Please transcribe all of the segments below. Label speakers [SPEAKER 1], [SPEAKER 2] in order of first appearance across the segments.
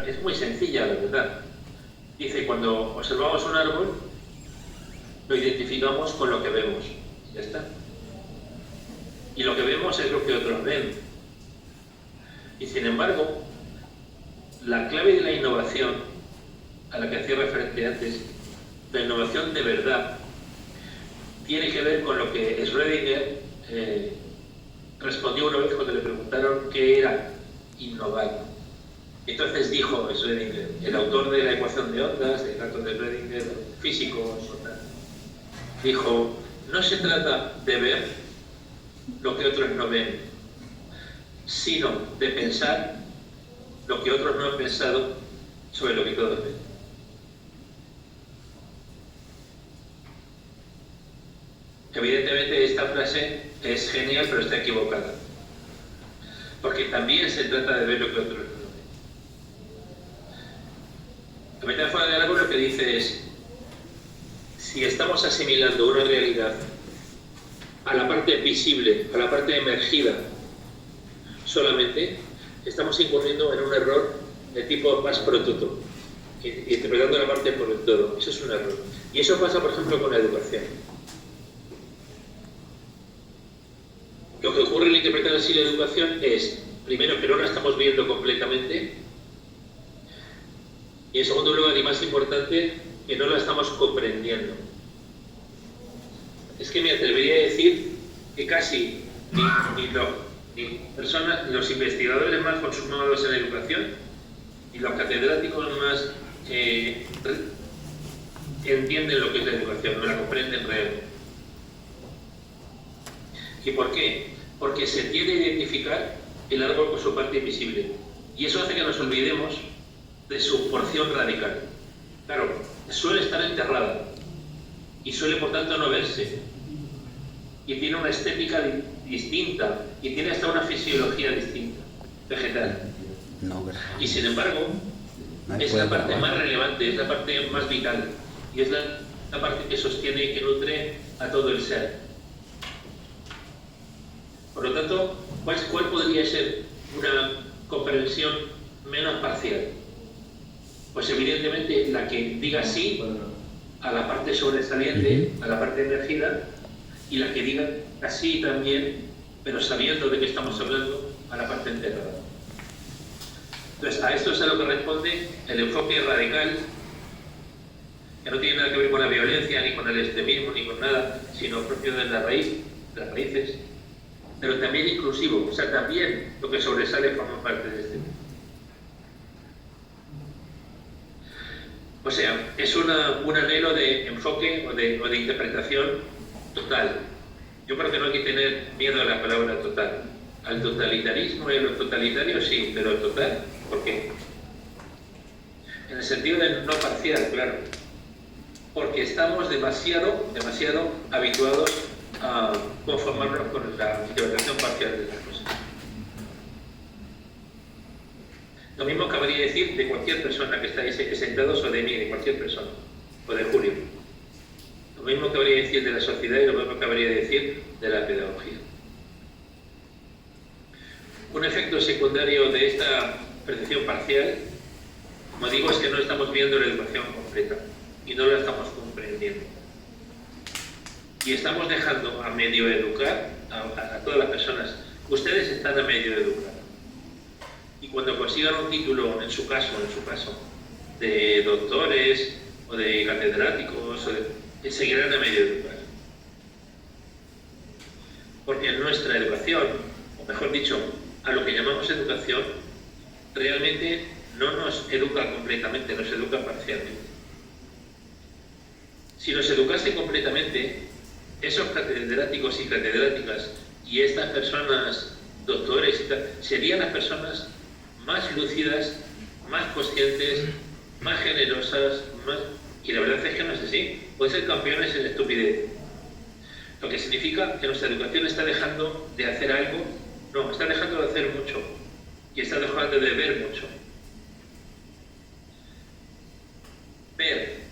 [SPEAKER 1] Es muy sencilla, la verdad. Dice, cuando observamos un árbol, lo identificamos con lo que vemos. Ya está. Y lo que vemos es lo que otros ven. Y sin embargo, la clave de la innovación, a la que hacía referencia antes, la innovación de verdad, tiene que ver con lo que Schrödinger respondió una vez cuando le preguntaron qué era innovar. Entonces dijo Schrödinger, el autor de la ecuación de ondas, el gato de Schrödinger, físico, dijo, no se trata de ver lo que otros no ven, sino de pensar lo que otros no han pensado sobre lo que todos ven. Evidentemente esta frase es genial, pero está equivocada, porque también se trata de ver lo que otros no ven. La metáfora del árbol lo que dice es, si estamos asimilando una realidad a la parte visible, a la parte emergida solamente, estamos incurriendo en un error de tipo más protuto, interpretando la parte por el todo. Eso es un error. Y eso pasa, por ejemplo, con la educación. Lo que ocurre en interpretar así la educación es, primero, que no la estamos viendo completamente, y en segundo lugar, y más importante, que no la estamos comprendiendo. Es que me atrevería a decir que casi ni los investigadores más consumados en la educación, ni los catedráticos más entienden lo que es la educación, no la comprenden realmente. ¿Y por qué? Porque se tiende a identificar el árbol con su parte invisible. Y eso hace que nos olvidemos de su porción radical. Claro, suele estar enterrada y suele por tanto no verse. Y tiene una estética distinta y tiene hasta una fisiología distinta, vegetal. Y sin embargo, es la parte más relevante, es la parte más vital y es la parte que sostiene y que nutre a todo el ser. Por lo tanto, ¿cuál podría ser una comprensión menos parcial? Pues evidentemente la que diga sí a la parte sobresaliente, a la parte emergida, y la que diga así también, pero sabiendo de qué estamos hablando, a la parte enterrada. Entonces, a esto es a lo que responde el enfoque radical, que no tiene nada que ver con la violencia, ni con el extremismo, ni con nada, sino propio de la raíz, de las raíces, pero también inclusivo, o sea, también lo que sobresale forma parte de este. O sea, es un anhelo de enfoque o de interpretación total. Yo creo que no hay que tener miedo a la palabra total. Al totalitarismo y a lo totalitario sí, pero total, ¿por qué? En el sentido de no parcial, claro. Porque estamos demasiado habituados a conformarnos con la interpretación parcial de las cosas. Lo mismo cabría decir de cualquier persona que está ahí sentados, o de mí, de cualquier persona, o de Julio. Lo mismo cabría decir de la sociedad y lo mismo cabría decir de la pedagogía. Un efecto secundario de esta percepción parcial, como digo, es que no estamos viendo la educación completa y no la estamos comprendiendo. Y estamos dejando a medio educar a todas las personas. Ustedes están a medio educar. Y cuando consigan un título, en su caso, de doctores o de catedráticos, seguirán a medio educar. Porque nuestra educación, o mejor dicho, a lo que llamamos educación, realmente no nos educa completamente, nos educa parcialmente. Si nos educase completamente, esos catedráticos y catedráticas y estas personas, doctores y tal, serían las personas más lúcidas, más conscientes, más generosas, y la verdad es que no es así. Pueden ser campeones en estupidez. Lo que significa que nuestra educación está dejando de hacer algo, no, está dejando de hacer mucho, y está dejando de ver mucho. Ver.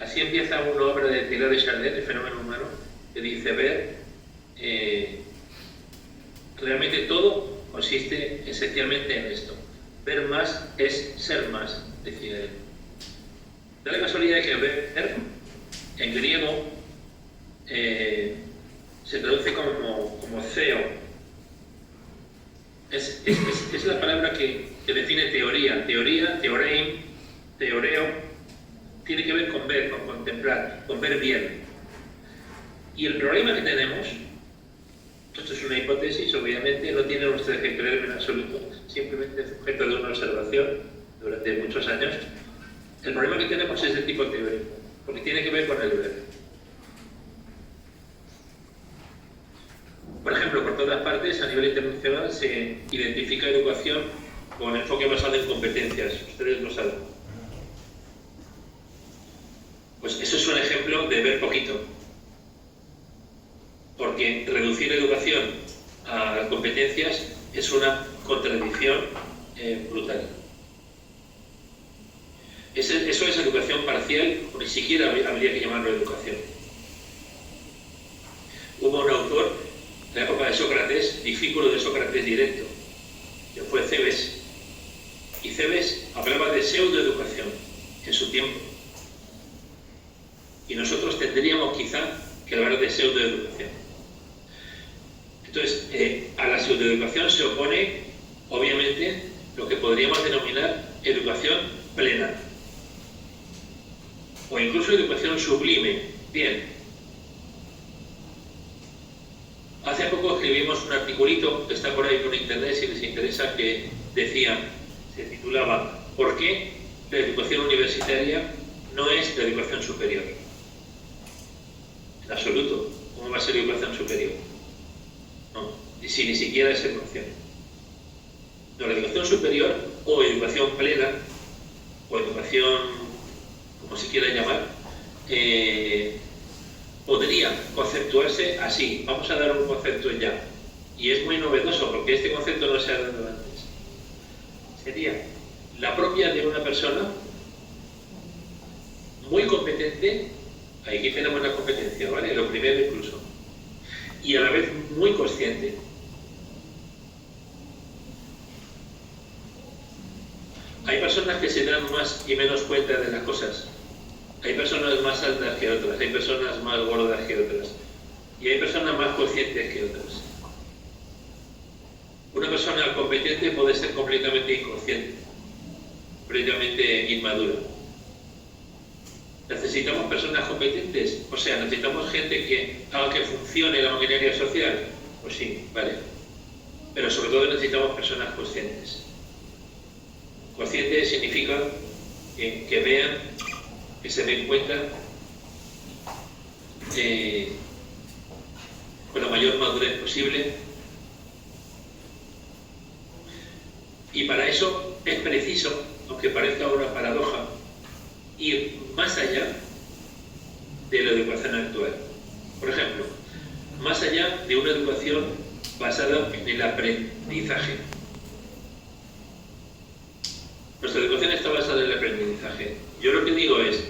[SPEAKER 1] Así empieza una obra de Teilhard de Chardin, El fenómeno humano, que dice ver, realmente todo consiste esencialmente en esto, ver más es ser más, decía él. Da la casualidad que ver, en griego, se traduce como theo. Es la palabra que define teoría. Teoría, teorein, teoreo, tiene que ver con ver, con contemplar, con ver bien. Y el problema que tenemos, esto es una hipótesis, obviamente, no tiene usted que creerme en absoluto, simplemente es objeto de una observación durante muchos años. El problema que tenemos es de tipo teórico, porque tiene que ver con el ver. Por ejemplo, por todas partes, a nivel internacional, se identifica educación con enfoque basado en competencias. Ustedes lo saben. Pues eso es un ejemplo de ver poquito. Porque reducir educación a competencias es una contradicción brutal. Eso es educación parcial, o ni siquiera habría que llamarlo educación. Hubo un autor de la época de Sócrates, discípulo de Sócrates directo, que fue Cebes, y Cebes hablaba de pseudoeducación en su tiempo. Y nosotros tendríamos quizá que hablar de pseudoeducación. Entonces, a la pseudoeducación se opone, obviamente, lo que podríamos denominar educación plena. O incluso educación sublime. Bien. Hace poco escribimos un articulito que está por ahí por internet, si les interesa, que decía, se titulaba ¿por qué la educación universitaria no es la educación superior? En absoluto. ¿Cómo va a ser educación superior? No, si ni siquiera es educación. No, la educación superior o educación plena o educación, como se quiera llamar, podría conceptuarse así. Vamos a dar un concepto ya. Y es muy novedoso porque este concepto no se ha dado antes. Sería la propia de una persona muy competente. Aquí tenemos la competencia, ¿vale? Lo primero incluso. Y a la vez muy consciente. Hay personas que se dan más y menos cuenta de las cosas. Hay personas más altas que otras, hay personas más gordas que otras. Y hay personas más conscientes que otras. Una persona competente puede ser completamente inconsciente, completamente inmadura. ¿Necesitamos personas competentes? O sea, ¿necesitamos gente que haga que funcione la maquinaria social? Pues sí, vale. Pero sobre todo necesitamos personas conscientes. Consciente significa que vean, que se den cuenta con la mayor madurez posible. Y para eso es preciso, aunque parezca una paradoja, ir más allá de la educación actual. Por ejemplo, más allá de una educación basada en el aprendizaje. Nuestra educación está basada en el aprendizaje. Yo lo que digo es,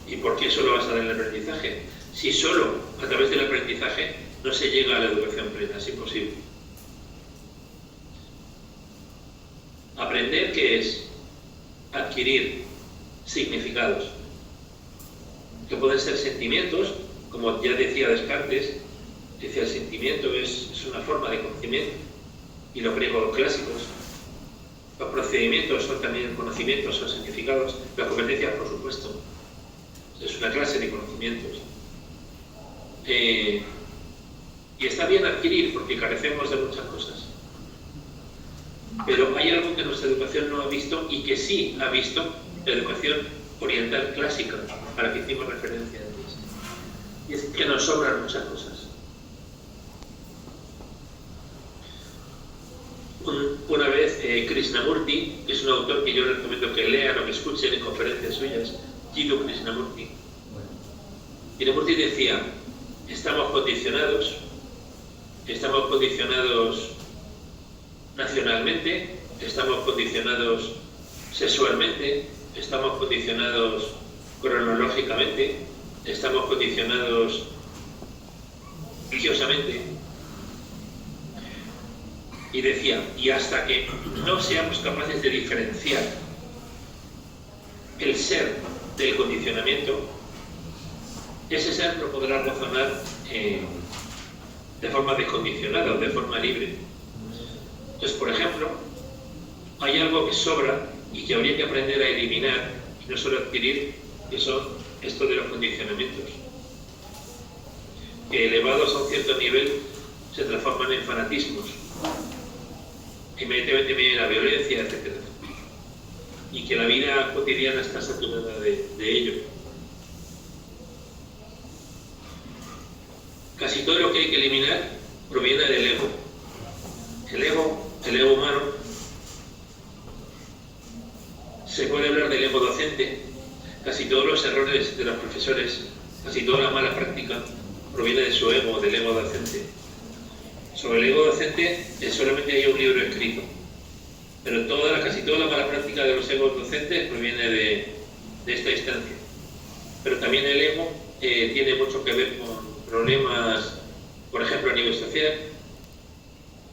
[SPEAKER 1] ¿y por qué solo basada en el aprendizaje? Si solo a través del aprendizaje no se llega a la educación plena, es imposible. Aprender, ¿qué es? Adquirir significados, que pueden ser sentimientos, como ya decía Descartes, decía el sentimiento es una forma de conocimiento, y los griegos clásicos. Los procedimientos son también conocimientos, son significados. Las competencias, por supuesto, es una clase de conocimientos. Y está bien adquirir porque carecemos de muchas cosas. Pero hay algo que nuestra educación no ha visto y que sí ha visto la educación oriental clásica, a la que hicimos referencia antes. Y es que nos sobran muchas cosas. Una vez Krishnamurti, que es un autor que yo les recomiendo que lean o que escuchen en conferencias suyas, Jiddu Krishnamurti. Krishnamurti decía, estamos condicionados nacionalmente, estamos condicionados sexualmente, estamos condicionados cronológicamente, estamos condicionados religiosamente. Y decía, y hasta que no seamos capaces de diferenciar el ser del condicionamiento, ese ser no podrá razonar de forma descondicionada o de forma libre. Entonces, por ejemplo, hay algo que sobra y que habría que aprender a eliminar y no solo adquirir, que son esto de los condicionamientos, que elevados a un cierto nivel se transforman en fanatismos. Inmediatamente viene la violencia, etc. Y que la vida cotidiana está saturada de ello. Casi todo lo que hay que eliminar proviene del ego. El ego humano, se puede hablar del ego docente. Casi todos los errores de los profesores, casi toda la mala práctica proviene de su ego, del ego docente. Sobre el ego docente solamente hay un libro escrito, pero casi toda la mala práctica de los egos docentes proviene de esta instancia. Pero también el ego tiene mucho que ver con problemas, por ejemplo, a nivel social,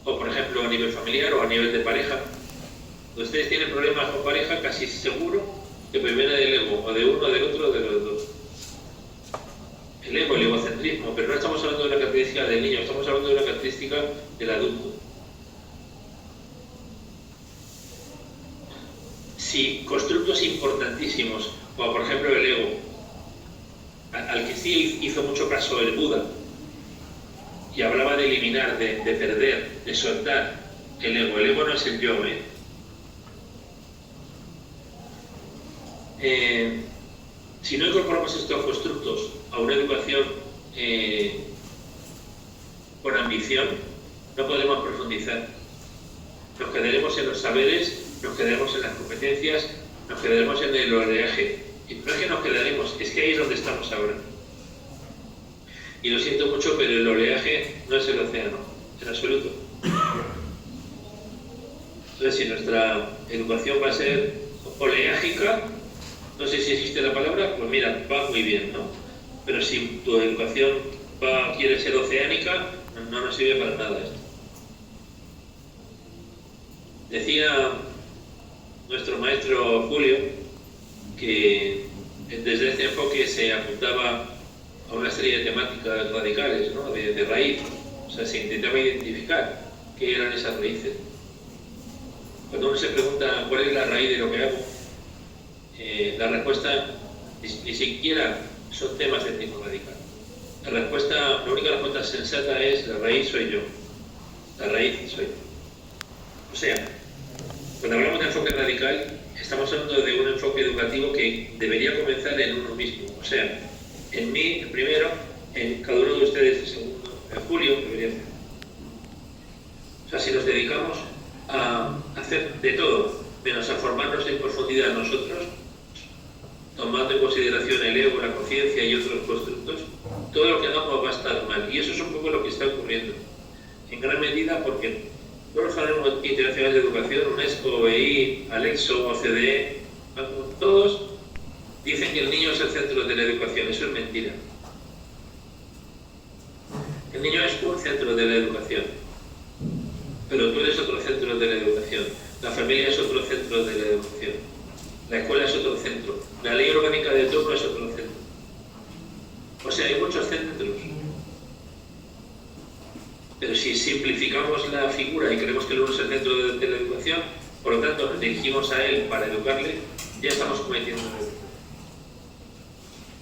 [SPEAKER 1] o por ejemplo a nivel familiar o a nivel de pareja. Cuando ustedes tienen problemas con pareja, casi seguro que proviene del ego, o de uno, del otro, o de los dos. El ego, el egocentrismo, pero no estamos hablando de una característica del niño, estamos hablando de una característica del adulto. Si constructos importantísimos, como por ejemplo el ego, al que sí hizo mucho caso el Buda, y hablaba de eliminar, de perder, de soltar el ego no es el yo, si no incorporamos estos constructos a una educación con ambición, no podremos profundizar. Nos quedaremos en los saberes, nos quedaremos en las competencias, nos quedaremos en el oleaje. Y no es que nos quedaremos, es que ahí es donde estamos ahora. Y lo siento mucho, pero el oleaje no es el océano, en absoluto. Entonces, si nuestra educación va a ser oleágica, no sé si existe la palabra, pues mira, va muy bien, ¿no? Pero si tu educación quiere ser oceánica, no nos sirve para nada esto. Decía nuestro maestro Julio que desde este enfoque se apuntaba a una serie de temáticas radicales, ¿no? de raíz. O sea, se intentaba identificar qué eran esas raíces. Cuando uno se pregunta cuál es la raíz de lo que hago, la respuesta ni siquiera son temas de tipo radical. La única respuesta sensata es: la raíz soy yo. La raíz soy yo. O sea, cuando hablamos de enfoque radical, estamos hablando de un enfoque educativo que debería comenzar en uno mismo. O sea, en mí, el primero, en cada uno de ustedes, el segundo, en Julio, debería ser. O sea, si nos dedicamos a hacer de todo, menos a formarnos en profundidad nosotros, tomando en consideración el ego, la conciencia y otros constructos, todo lo que hagamos va a estar mal. Y eso es un poco lo que está ocurriendo. En gran medida porque todos los organismos internacionales de educación, UNESCO, OEI, Alexo, OCDE, todos dicen que el niño es el centro de la educación. Eso es mentira. El niño es un centro de la educación, pero tú eres otro centro de la educación. La familia es otro centro de la educación. La escuela es otro centro. La ley orgánica de turno es otro centro. O sea, hay muchos centros. Pero si simplificamos la figura y creemos que el uno es el centro de la educación, por lo tanto nos dirigimos a él para educarle, ya estamos cometiendo un error.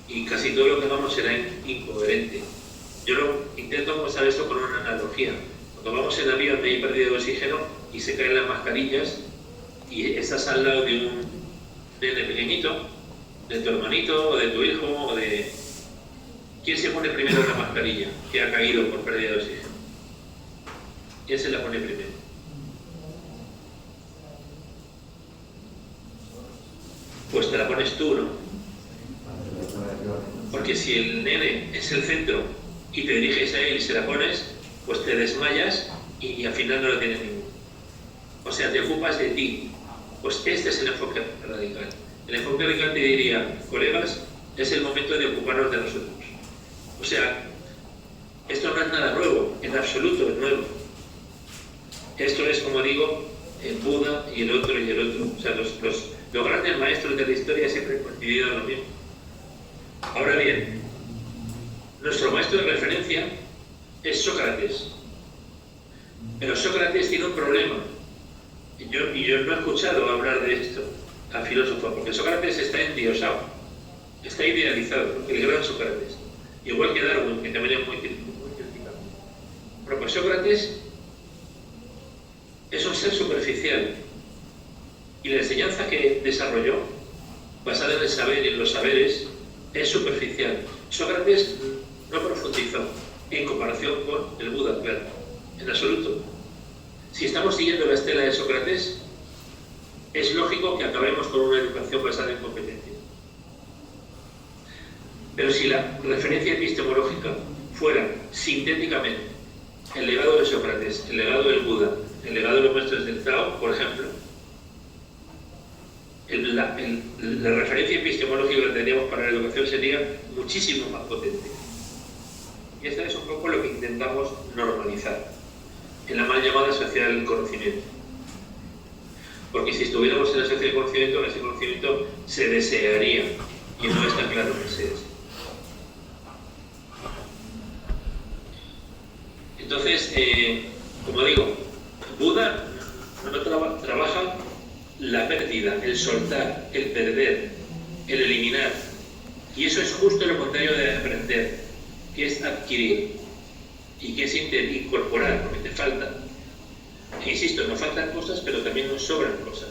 [SPEAKER 1] Y casi todo lo que hagamos será incoherente. Yo intento mostrar esto con una analogía. Cuando vamos en avión y hay pérdida de oxígeno y se caen las mascarillas y estás al lado de un nene pequeñito, de tu hermanito o de tu hijo o de... ¿Quién se pone primero la mascarilla que ha caído por pérdida de oxígeno? ¿Quién se la pone primero? Pues te la pones tú, ¿no? Porque si el nene es el centro y te diriges a él y se la pones, pues te desmayas y al final no la tienes ninguno. O sea, te ocupas de ti. Pues este es el enfoque radical. El enfoque radical te diría: colegas, es el momento de ocuparnos de nosotros. O sea, esto no es nada nuevo, en absoluto es nuevo. Esto es, como digo, el Buda y el otro y el otro. O sea, los grandes maestros de la historia siempre han coincidido en lo mismo. Ahora bien, nuestro maestro de referencia es Sócrates. Pero Sócrates tiene un problema. Y yo no he escuchado hablar de esto a filósofos, porque Sócrates está endiosado, está idealizado, el gran Sócrates. Igual que Darwin, que también es muy criticado. Pero pues Sócrates es un ser superficial. Y la enseñanza que desarrolló, basada en el saber y en los saberes, es superficial. Sócrates no profundizó en comparación con el Buda, claro, en absoluto. Si estamos siguiendo la estela de Sócrates, es lógico que acabemos con una educación basada en competencia. Pero si la referencia epistemológica fuera sintéticamente el legado de Sócrates, el legado del Buda, el legado de los maestros del Tao, por ejemplo, la referencia epistemológica que tendríamos para la educación sería muchísimo más potente. Y esto es un poco lo que intentamos normalizar en la mal llamada sociedad del conocimiento. Porque si estuviéramos en la sociedad del conocimiento, ese conocimiento se desearía, y no está claro que se desee. Entonces, como digo, Buda no trabaja la pérdida, el soltar, el perder, el eliminar. Y eso es justo lo contrario de aprender, que es adquirir y que es incorporar, porque te falta. E insisto, nos faltan cosas, pero también nos sobran cosas.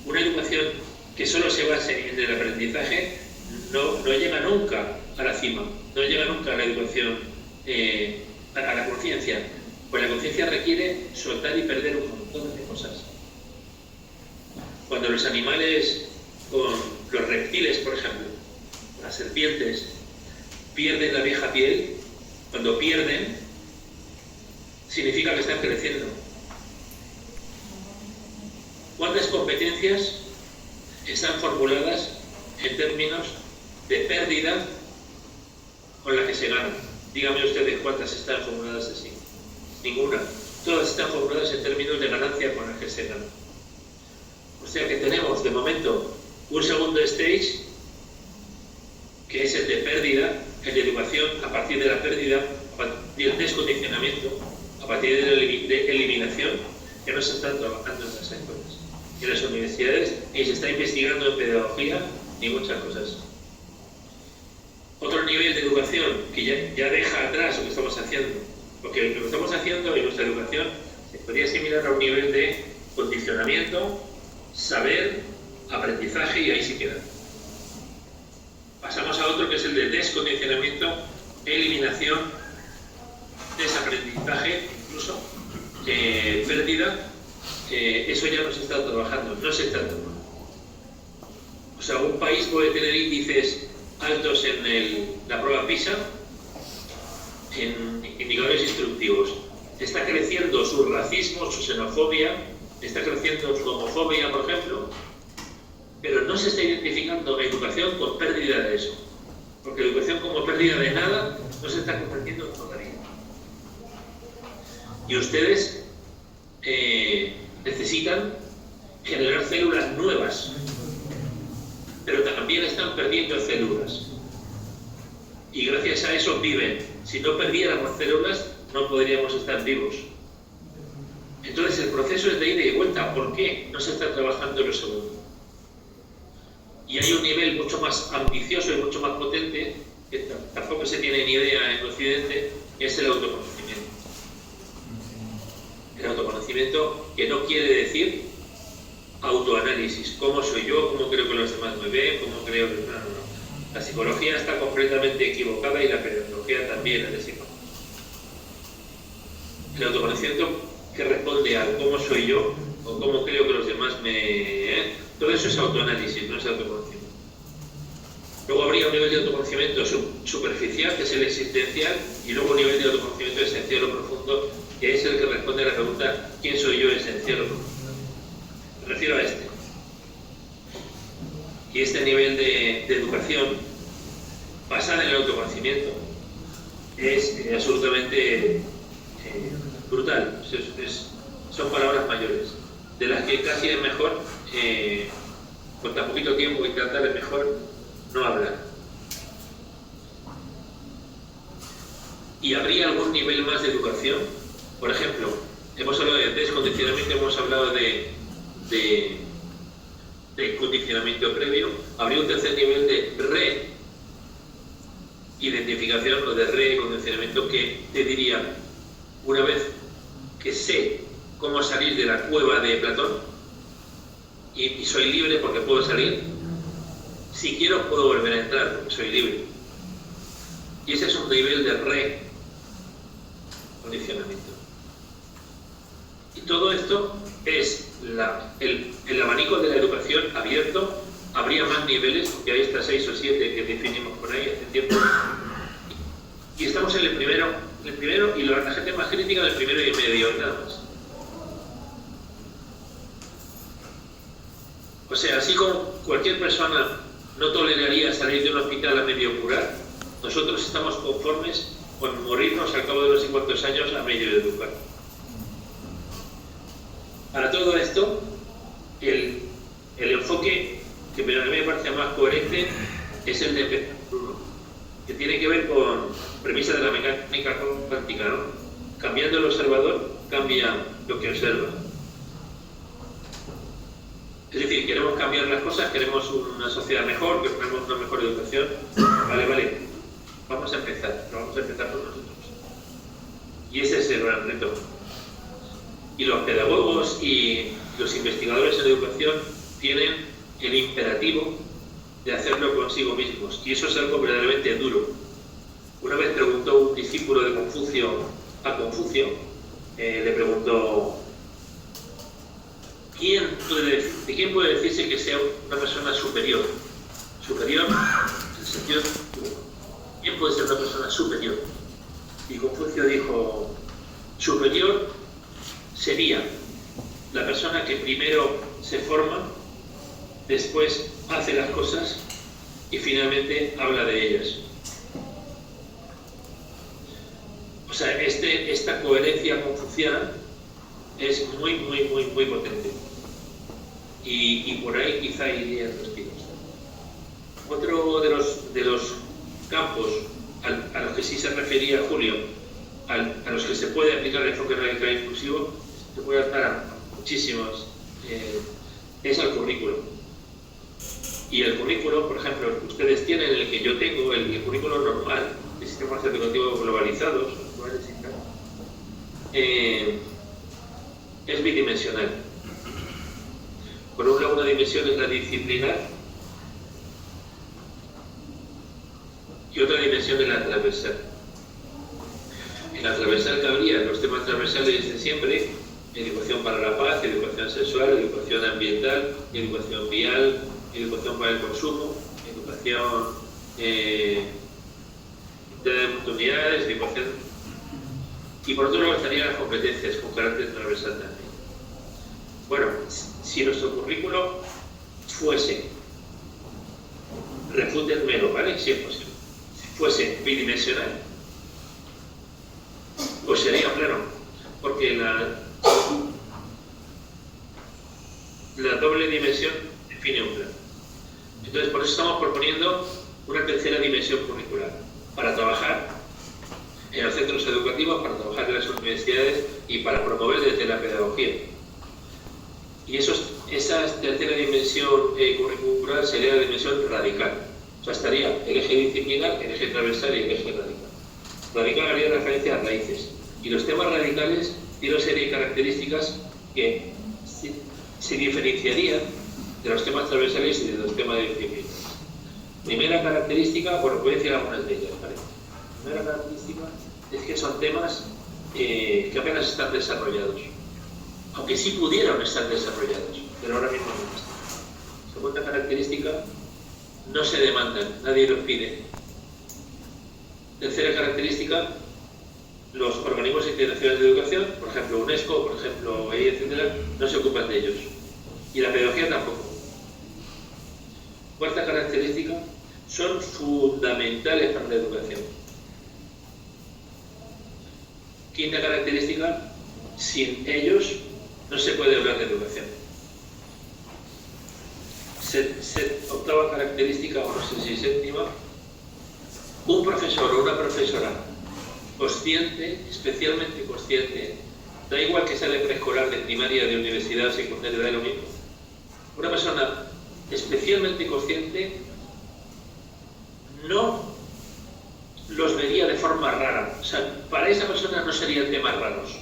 [SPEAKER 1] Una educación que solo se base en el aprendizaje no llega nunca a la cima, no llega nunca a la educación, a la conciencia. Pues la conciencia requiere soltar y perder un montón de cosas. Cuando los animales, con los reptiles, por ejemplo, las serpientes, pierden la vieja piel, cuando pierden, significa que están creciendo. ¿Cuántas competencias están formuladas en términos de pérdida con la que se gana? Díganme ustedes cuántas están formuladas así. Ninguna. Todas están formuladas en términos de ganancia con la que se gana. O sea que tenemos, de momento, un segundo stage, que es el de pérdida, el de educación a partir de la pérdida, a partir del descondicionamiento, a partir de la eliminación, que no se están trabajando en las escuelas y en las universidades, y se está investigando en pedagogía y muchas cosas. Otro nivel de educación que ya deja atrás lo que estamos haciendo, porque lo que estamos haciendo en nuestra educación se podría asimilar a un nivel de condicionamiento, saber, aprendizaje, y ahí se queda. Pasamos a otro que es el de descondicionamiento, eliminación, desaprendizaje, incluso pérdida. Eso ya no se está trabajando, no se está trabajando. O sea, un país puede tener índices altos en la prueba PISA, en indicadores instructivos. Está creciendo su racismo, su xenofobia, está creciendo su homofobia, por ejemplo, pero no se está identificando educación con pérdida de eso, porque educación como pérdida de nada no se está comprendiendo todavía. Y ustedes necesitan generar células nuevas, pero también están perdiendo células. Y gracias a eso viven. Si no perdiéramos células, no podríamos estar vivos. Entonces el proceso es de ida y vuelta. ¿Por qué no se está trabajando en lo segundo? Y hay un nivel mucho más ambicioso y mucho más potente, que tampoco se tiene ni idea en Occidente, que es el autoconocimiento. El autoconocimiento, que no quiere decir autoanálisis. ¿Cómo soy yo? ¿Cómo creo que los demás me ven? ¿Cómo creo que...? No. La psicología está completamente equivocada y la pedagogía también, es decir, el autoconocimiento que responde a cómo soy yo o cómo creo que los demás me... Todo eso es autoanálisis, no es autoconocimiento. Luego habría un nivel de autoconocimiento superficial, que es el existencial, y luego un nivel de autoconocimiento esencial o profundo, que es el que responde a la pregunta ¿quién soy yo esencial o profundo? Me refiero a este. Y este nivel de educación basada en el autoconocimiento es absolutamente brutal. son palabras mayores, de las que casi es mejor, con tan poquito tiempo y tratar es mejor no hablar. ¿Y habría algún nivel más de educación? Por ejemplo, hemos hablado de descondicionamiento, hemos hablado de condicionamiento previo. Habría un tercer nivel de reidentificación o de recondicionamiento que te diría, una vez que sé cómo salir de la cueva de Platón y soy libre porque puedo salir, si quiero puedo volver a entrar porque soy libre. Y ese es un nivel de recondicionamiento. Y todo esto es el abanico de la educación abierto. Habría más niveles, porque hay hasta 6 o 7 que definimos por ahí hace tiempo. Y estamos en el primero y la gente más crítica del primero y medio, nada más. O sea, así como cualquier persona no toleraría salir de un hospital a medio curar, nosotros estamos conformes con morirnos al cabo de no sé cuántos años a medio educar. Para todo esto, el enfoque que a mí me parece más coherente es el de Bruno, que tiene que ver con premisas de la mecánica cuántica, ¿no? Cambiando el observador, cambia lo que observa. Es decir, queremos cambiar las cosas, queremos una sociedad mejor, queremos una mejor educación. Vale, vamos a empezar por nosotros. Y ese es el gran reto. Y los pedagogos y los investigadores en educación tienen el imperativo de hacerlo consigo mismos. Y eso es algo verdaderamente duro. Una vez preguntó un discípulo de Confucio a Confucio, le preguntó, ¿de quién puede decirse que sea una persona superior? Superior, en el sentido, ¿quién puede ser una persona superior? Y Confucio dijo, superior sería la persona que primero se forma, después hace las cosas y finalmente habla de ellas. O sea, esta coherencia confuciana es muy potente. Y por ahí quizá irían los tiros. Otro de los campos a los que sí se refería Julio, a los que se puede aplicar el enfoque radical inclusivo, se puede adaptar a muchísimos, es al currículo. Y el currículo, por ejemplo, el que ustedes tienen, el que yo tengo, el currículo normal de sistemas educativos globalizados, es bidimensional. Por un lado, una dimensión es la disciplinar y otra dimensión es la transversal. En la transversal cabría los temas transversales de siempre: educación para la paz, educación sexual, educación ambiental, educación vial, educación para el consumo, educación de oportunidades, educación. Y por otro lado estarían las competencias con carácter transversal también. Bueno, si nuestro currículo fuese, refútenmelo, ¿vale? Si es posible, si fuese bidimensional, pues sería plano, porque la doble dimensión define un plano. Entonces, por eso estamos proponiendo una tercera dimensión curricular, para trabajar en los centros educativos, para trabajar en las universidades y para promover desde la pedagogía. Y esa tercera dimensión curricular sería la dimensión radical. O sea, estaría el eje disciplinar, el eje transversal y el eje radical. Radical haría referencia a raíces. Y los temas radicales tienen una serie de características que se diferenciarían de los temas transversales y de los temas de disciplina. Primera característica, bueno, voy a decir algunas de ellas, ¿vale? Primera característica es que son temas que apenas están desarrollados, aunque sí pudieran estar desarrollados, pero ahora mismo no están. Segunda característica, no se demandan, nadie los pide. Tercera característica, los organismos internacionales de educación, por ejemplo UNESCO, por ejemplo EI, etcétera, no se ocupan de ellos. Y la pedagogía tampoco. Cuarta característica, son fundamentales para la educación. Quinta característica, sin ellos no se puede hablar de educación. Octava característica, o no sé si séptima, un profesor o una profesora consciente, especialmente consciente, da igual que sea de preescolar, de primaria, de universidad, secundaria, da lo mismo. Una persona especialmente consciente no los vería de forma rara. O sea, para esa persona no serían temas raros.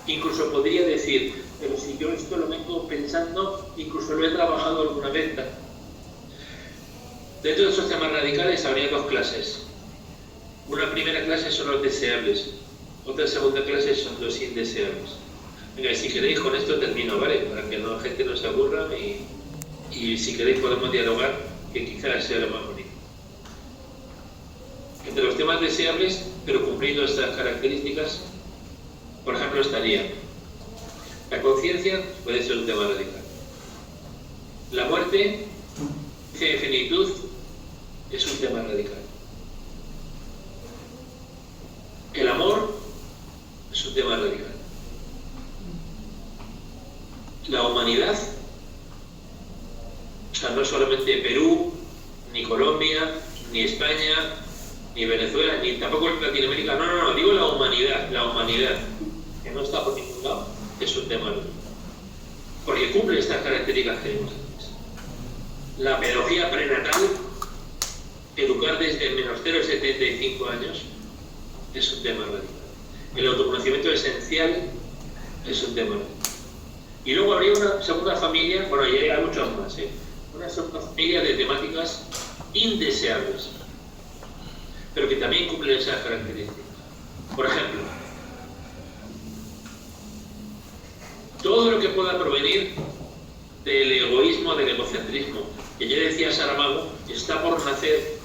[SPEAKER 1] Incluso podría decir, pero si yo esto lo vengo pensando, incluso lo he trabajado alguna vez. Dentro de esos temas radicales habría dos clases. Una primera clase son los deseables, otra segunda clase son los indeseables. Venga, y si queréis con esto termino, ¿vale? Para que la gente no se aburra y si queréis podemos dialogar, que quizás sea lo más bonito. Entre los temas deseables, pero cumpliendo estas características, por ejemplo, estaría la conciencia, puede ser un tema radical. La muerte, de finitud, es un tema radical. El amor es un tema radical. La humanidad, o sea, no solamente Perú, ni Colombia, ni España, ni Venezuela, ni tampoco Latinoamérica, no, digo la humanidad, que no está por ningún lado, es un tema radical. Porque cumple estas características que vimos antes. La pedagogía prenatal, educar desde menos 0,75 años, es un tema radical. El autoconocimiento esencial es un tema radical. Y luego habría una segunda familia, bueno, y hay muchos más, una segunda familia de temáticas indeseables, pero que también cumplen esas características. Por ejemplo, todo lo que pueda provenir del egoísmo, del egocentrismo, que ya decía Saramago, está por nacer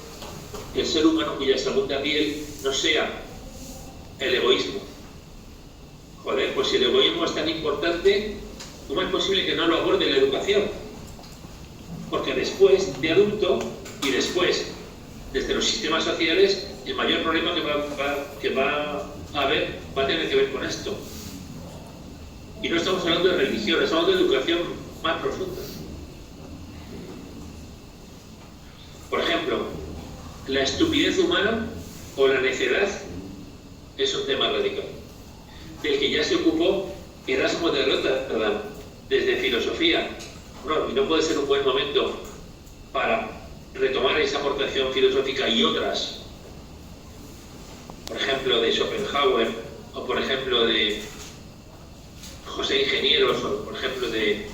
[SPEAKER 1] el ser humano cuya segunda piel no sea el egoísmo. Joder, pues si el egoísmo es tan importante, ¿cómo es posible que no lo aborde la educación? Porque después de adulto y después desde los sistemas sociales, el mayor problema que va a haber va a tener que ver con esto. Y no estamos hablando de religión, estamos hablando de educación más profunda. Por ejemplo, la estupidez humana o la necedad es un tema radical, del que ya se ocupó Erasmo de Rotterdam, desde filosofía. Bueno, y no puede ser un buen momento para retomar esa aportación filosófica y otras, por ejemplo, de Schopenhauer, o por ejemplo de José Ingenieros, o por ejemplo de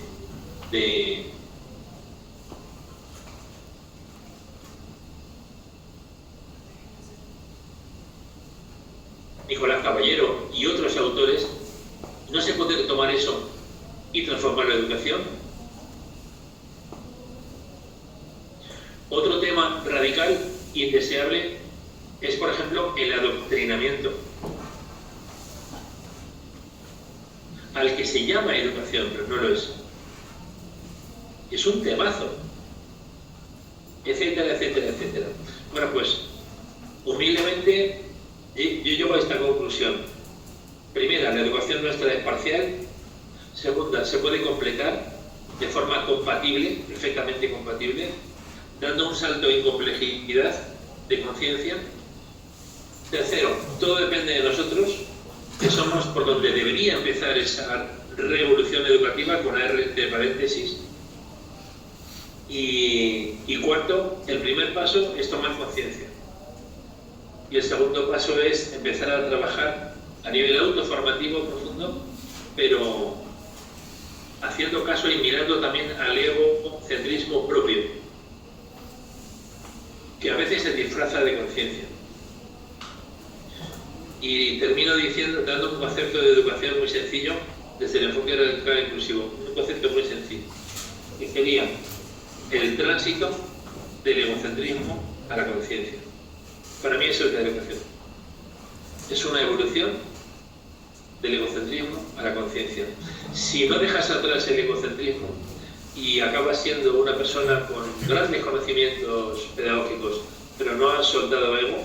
[SPEAKER 1] Nicolás Caballero y otros autores. ¿No se puede tomar eso y transformar la educación? Otro tema radical y indeseable es, por ejemplo, el adoctrinamiento, al que se llama educación, pero no lo es. Es un temazo, etcétera, etcétera, etcétera. Bueno, pues, humildemente, yo llego a esta conclusión. Primera, la educación nuestra es parcial. Segunda, se puede completar de forma compatible, perfectamente compatible, dando un salto en complejidad de conciencia. Tercero, todo depende de nosotros, que somos por donde debería empezar esa revolución educativa, con la R de paréntesis. Y cuarto, el primer paso es tomar conciencia. Y el segundo paso es empezar a trabajar a nivel autoformativo profundo, pero haciendo caso y mirando también al egocentrismo propio, que a veces se disfraza de conciencia. Y termino diciendo, dando un concepto de educación muy sencillo, desde el enfoque radical inclusivo, un concepto muy sencillo, que sería el tránsito del egocentrismo a la conciencia. Para mí eso es la educación. Es una evolución del egocentrismo a la conciencia. Si no dejas atrás el egocentrismo y acabas siendo una persona con grandes conocimientos pedagógicos, pero no has soltado ego,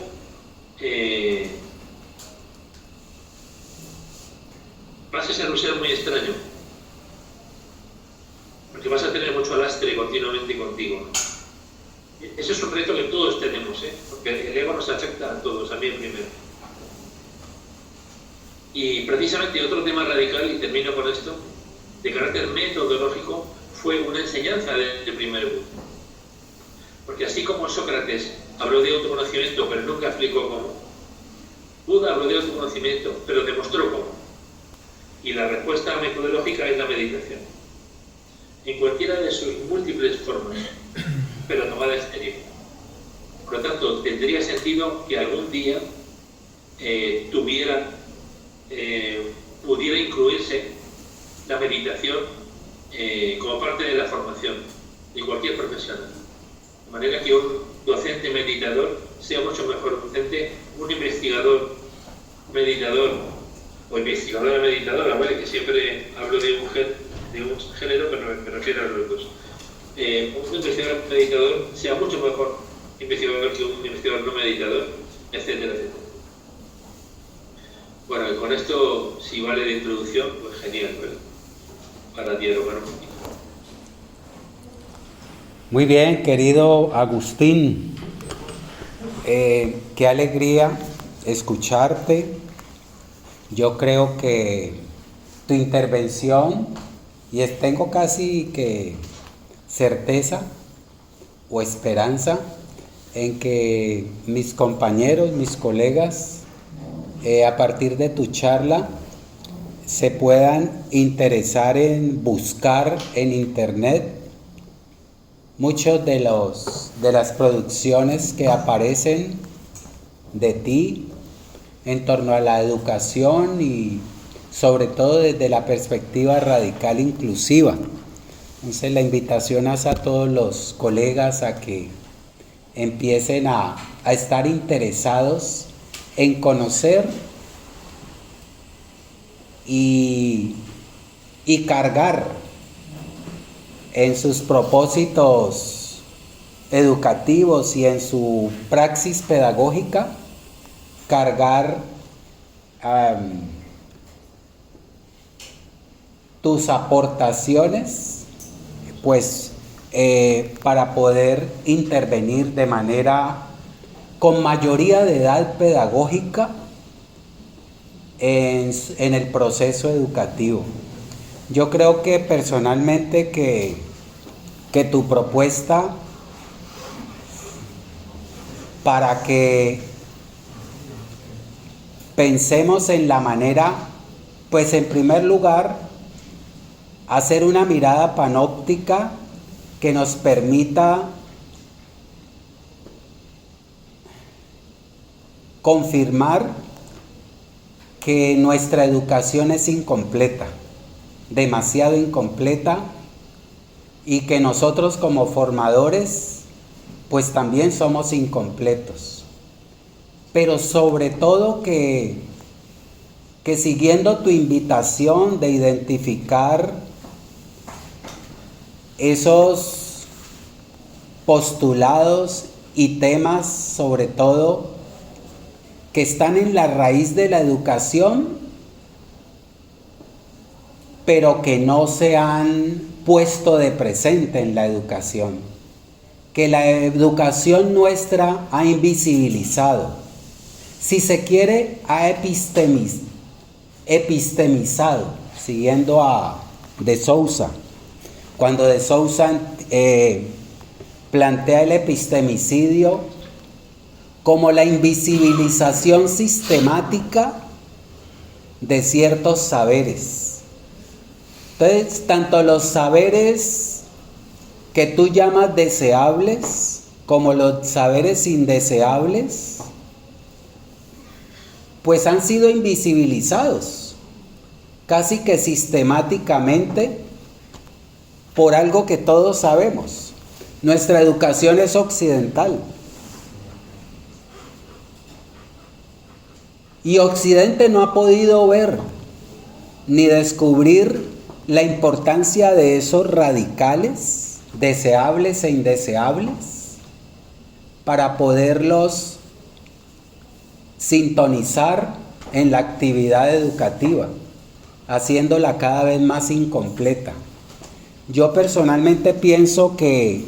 [SPEAKER 1] vas a ser un ser muy extraño, porque vas a tener mucho lastre continuamente contigo. Ese es un reto que todos tenemos, porque el ego nos afecta a todos, a mí primero. Y precisamente otro tema radical, y termino con esto, de carácter metodológico, fue una enseñanza del primer Buda. Porque así como Sócrates habló de autoconocimiento, pero nunca explicó cómo, Buda habló de autoconocimiento, pero demostró cómo. Y la respuesta metodológica es la meditación. En cualquiera de sus múltiples formas, pero tomada en serio. Por lo tanto, tendría sentido que algún día pudiera incluirse la meditación como parte de la formación de cualquier profesional. De manera que un docente meditador sea mucho mejor docente, un investigador meditador o investigadora meditadora, ¿vale? Que siempre hablo de un género, pero me refiero a los dos. Un investigador meditador sea mucho mejor investigador que un investigador no meditador, etcétera, etcétera. Bueno, y con esto, si vale de introducción, pues genial, ¿vale? Para ti, hermano.
[SPEAKER 2] Muy bien, querido Agustín. Qué alegría escucharte. Yo creo que tu intervención, y tengo casi que certeza o esperanza en que mis compañeros, mis colegas, a partir de tu charla, se puedan interesar en buscar en internet muchos de las producciones que aparecen de ti en torno a la educación y sobre todo desde la perspectiva radical inclusiva. Entonces la invitación es a todos los colegas a que empiecen a estar interesados en conocer y cargar en sus propósitos educativos y en su praxis pedagógica, cargar tus aportaciones, pues para poder intervenir de manera con mayoría de edad pedagógica en el proceso educativo. Yo creo que personalmente que tu propuesta para que pensemos en la manera, pues en primer lugar, hacer una mirada panóptica que nos permita confirmar que nuestra educación es incompleta, demasiado incompleta, y que nosotros como formadores pues también somos incompletos, pero sobre todo que siguiendo tu invitación de identificar esos postulados y temas, sobre todo que están en la raíz de la educación, pero que no se han puesto de presente en la educación, que la educación nuestra ha invisibilizado, si se quiere, ha epistemizado, siguiendo a de Sousa, cuando de Sousa plantea el epistemicidio como la invisibilización sistemática de ciertos saberes. Entonces, tanto los saberes que tú llamas deseables como los saberes indeseables, pues han sido invisibilizados casi que sistemáticamente por algo que todos sabemos. Nuestra educación es occidental. Y Occidente no ha podido ver ni descubrir la importancia de esos radicales, deseables e indeseables, para poderlos sintonizar en la actividad educativa. haciéndola cada vez más incompleta. Yo personalmente pienso que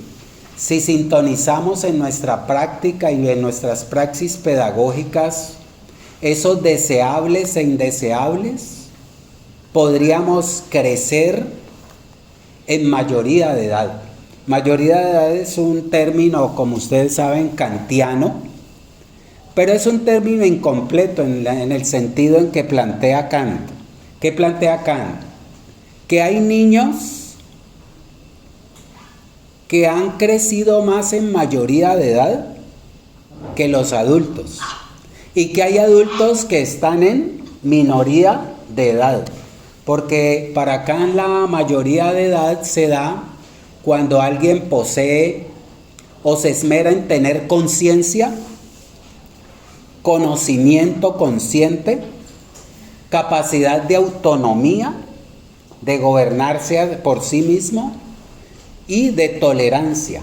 [SPEAKER 2] si sintonizamos en nuestra práctica y en nuestras praxis pedagógicas esos deseables e indeseables, podríamos crecer en mayoría de edad. Mayoría de edad es un término, como ustedes saben, kantiano, pero es un término incompleto en el sentido en que plantea Kant. ¿Qué plantea Kant? Que hay niños que han crecido más en mayoría de edad que los adultos, y que hay adultos que están en minoría de edad, porque para Kant la mayoría de edad se da cuando alguien posee o se esmera en tener conciencia, conocimiento consciente, capacidad de autonomía, de gobernarse por sí mismo y de tolerancia.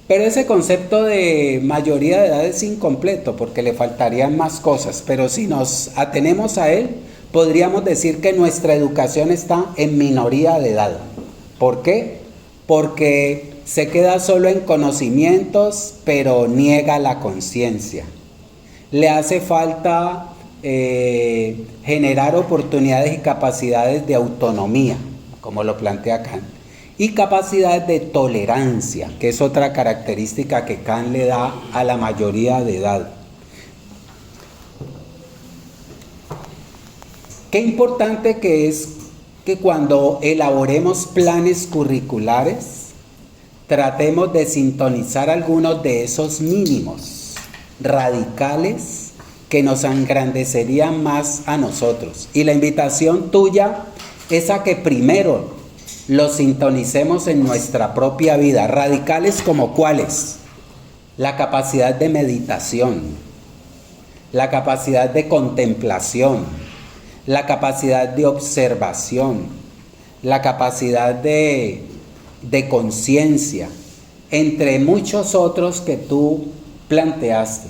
[SPEAKER 2] Pero ese concepto de mayoría de edad es incompleto porque le faltarían más cosas, pero si nos atenemos a él, podríamos decir que nuestra educación está en minoría de edad. ¿Por qué? Porque se queda solo en conocimientos, pero niega la conciencia. Le hace falta generar oportunidades y capacidades de autonomía, como lo plantea Kant, y capacidad de tolerancia, que es otra característica que Kant le da a la mayoría de edad. Qué importante que es que cuando elaboremos planes curriculares, tratemos de sintonizar algunos de esos mínimos radicales que nos engrandecerían más a nosotros. Y la invitación tuya es a que primero los sintonicemos en nuestra propia vida. Radicales como cuáles: la capacidad de meditación, la capacidad de contemplación, la capacidad de observación, la capacidad de conciencia, entre muchos otros que tú planteaste,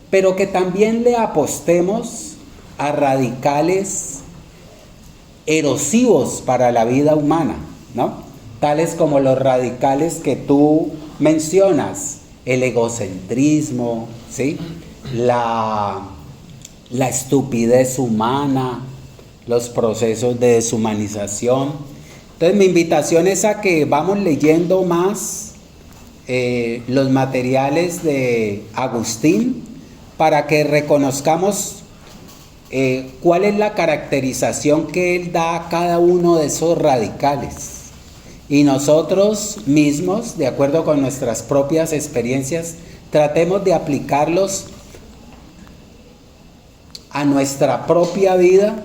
[SPEAKER 2] pero que también le apostemos a radicales erosivos para la vida humana, ¿no? Tales como los radicales que tú mencionas: el egocentrismo, ¿sí? La estupidez humana, los procesos de deshumanización. Entonces mi invitación es a que vamos leyendo más los materiales de Agustín para que reconozcamos cuál es la caracterización que él da a cada uno de esos radicales. Y nosotros mismos, de acuerdo con nuestras propias experiencias, tratemos de aplicarlos a nuestra propia vida,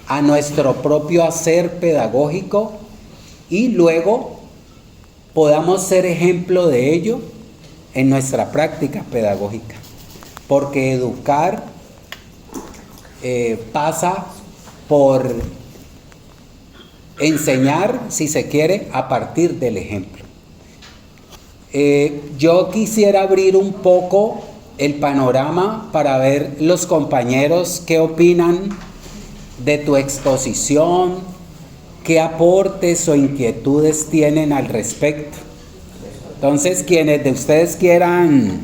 [SPEAKER 2] a nuestro propio hacer pedagógico, y luego podamos ser ejemplo de ello en nuestra práctica pedagógica. Porque educar pasa por enseñar, si se quiere, a partir del ejemplo. Yo quisiera abrir un poco el panorama para ver los compañeros qué opinan de tu exposición, qué aportes o inquietudes tienen al respecto. Entonces, quienes de ustedes quieran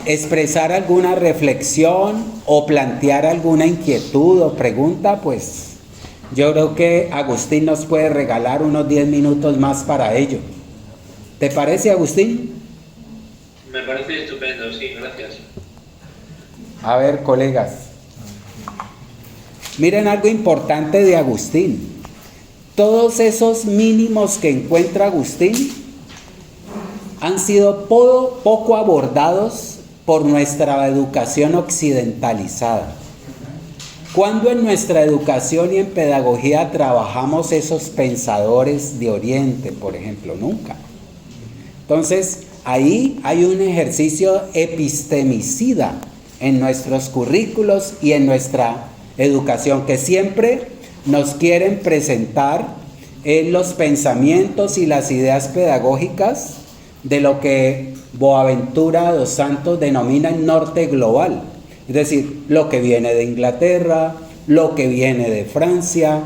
[SPEAKER 2] expresar alguna reflexión o plantear alguna inquietud o pregunta, pues yo creo que Agustín nos puede regalar unos 10 minutos más para ello. ¿Te parece, Agustín?
[SPEAKER 1] Me parece estupendo, sí, gracias.
[SPEAKER 2] A ver, colegas, miren algo importante de Agustín. Todos esos mínimos que encuentra Agustín han sido poco abordados por nuestra educación occidentalizada. ¿Cuándo en nuestra educación y en pedagogía trabajamos esos pensadores de Oriente, por ejemplo? Nunca. Entonces, ahí hay un ejercicio epistemicida en nuestros currículos y en nuestra educación, que siempre nos quieren presentar los pensamientos y las ideas pedagógicas de lo que Boaventura dos Santos denomina el norte global, Es decir, lo que viene de Inglaterra, lo que viene de Francia,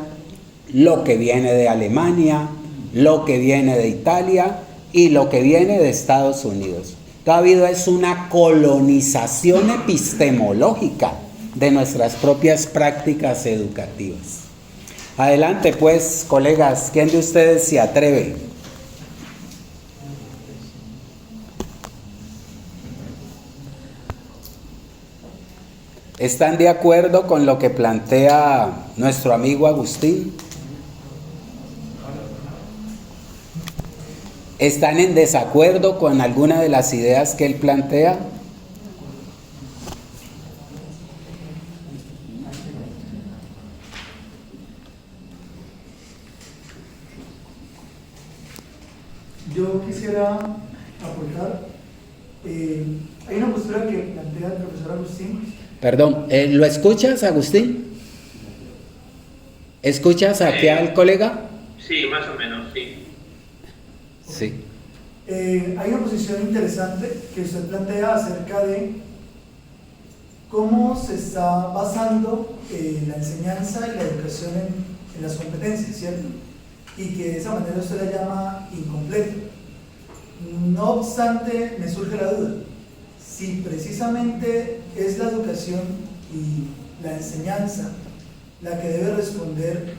[SPEAKER 2] lo que viene de Alemania, lo que viene de Italia y lo que viene de Estados Unidos. Todo ha habido es una colonización epistemológica de nuestras propias prácticas educativas. Adelante pues, colegas, ¿quién de ustedes se atreve? ¿Están de acuerdo con lo que plantea nuestro amigo Agustín? ¿Están en desacuerdo con alguna de las ideas que él plantea?
[SPEAKER 3] Yo quisiera aportar, hay una postura que plantea el profesor Agustín.
[SPEAKER 2] Perdón, ¿lo escuchas, Agustín? ¿Escuchas aquí al colega?
[SPEAKER 1] Sí, más o menos, sí.
[SPEAKER 2] Sí.
[SPEAKER 3] Hay una posición interesante que usted plantea acerca de cómo se está basando la enseñanza y la educación en las competencias, ¿cierto? Y que de esa manera usted la llama incompleto. No obstante, me surge la duda, si precisamente es la educación y la enseñanza la que debe responder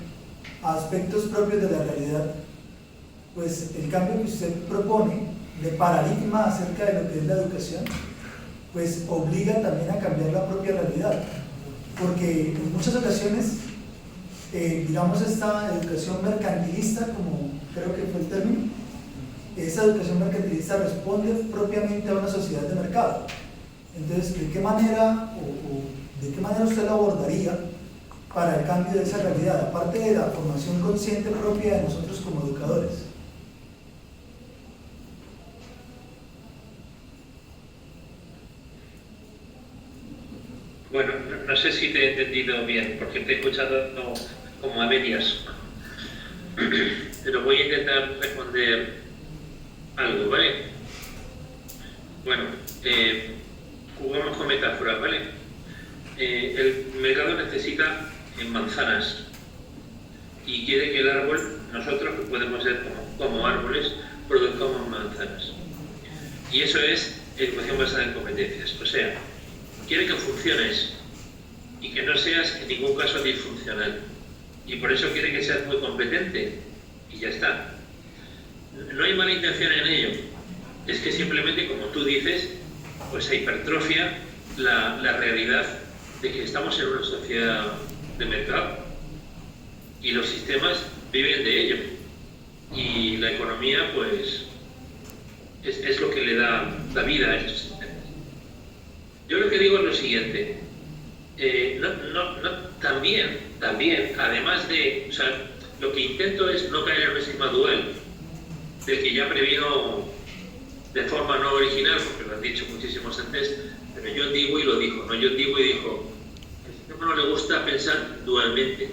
[SPEAKER 3] a aspectos propios de la realidad, pues el cambio que usted propone de paradigma acerca de lo que es la educación, pues obliga también a cambiar la propia realidad, porque en muchas ocasiones, digamos, esta educación mercantilista, como creo que fue el término, esa educación mercantilista responde propiamente a una sociedad de mercado. Entonces, ¿de qué manera usted la abordaría para el cambio de esa realidad, aparte de la formación consciente propia de nosotros como educadores?
[SPEAKER 1] Bueno, no sé si te he entendido bien, porque te he escuchado como a medias, pero voy a intentar responder algo, ¿vale? Bueno, jugamos con metáforas, ¿vale? El mercado necesita manzanas y quiere que el árbol, nosotros que podemos ser como árboles, produzcamos manzanas. Y eso es educación basada en competencias, o sea, quiere que funciones y que no seas en ningún caso disfuncional. Y por eso quiere que seas muy competente y ya está. No hay mala intención en ello. Es que simplemente, como tú dices, pues se hipertrofia la realidad de que estamos en una sociedad de mercado y los sistemas viven de ello. Y la economía, pues, es lo que le da la vida a estos sistemas. Yo lo que digo es lo siguiente, también, además de, o sea, lo que intento es no caer en un estigma dual, del que ya previno de forma no original, porque lo han dicho muchísimos antes, pero John Dewey lo dijo, ¿no? John Dewey dijo, al sistema no le gusta pensar dualmente.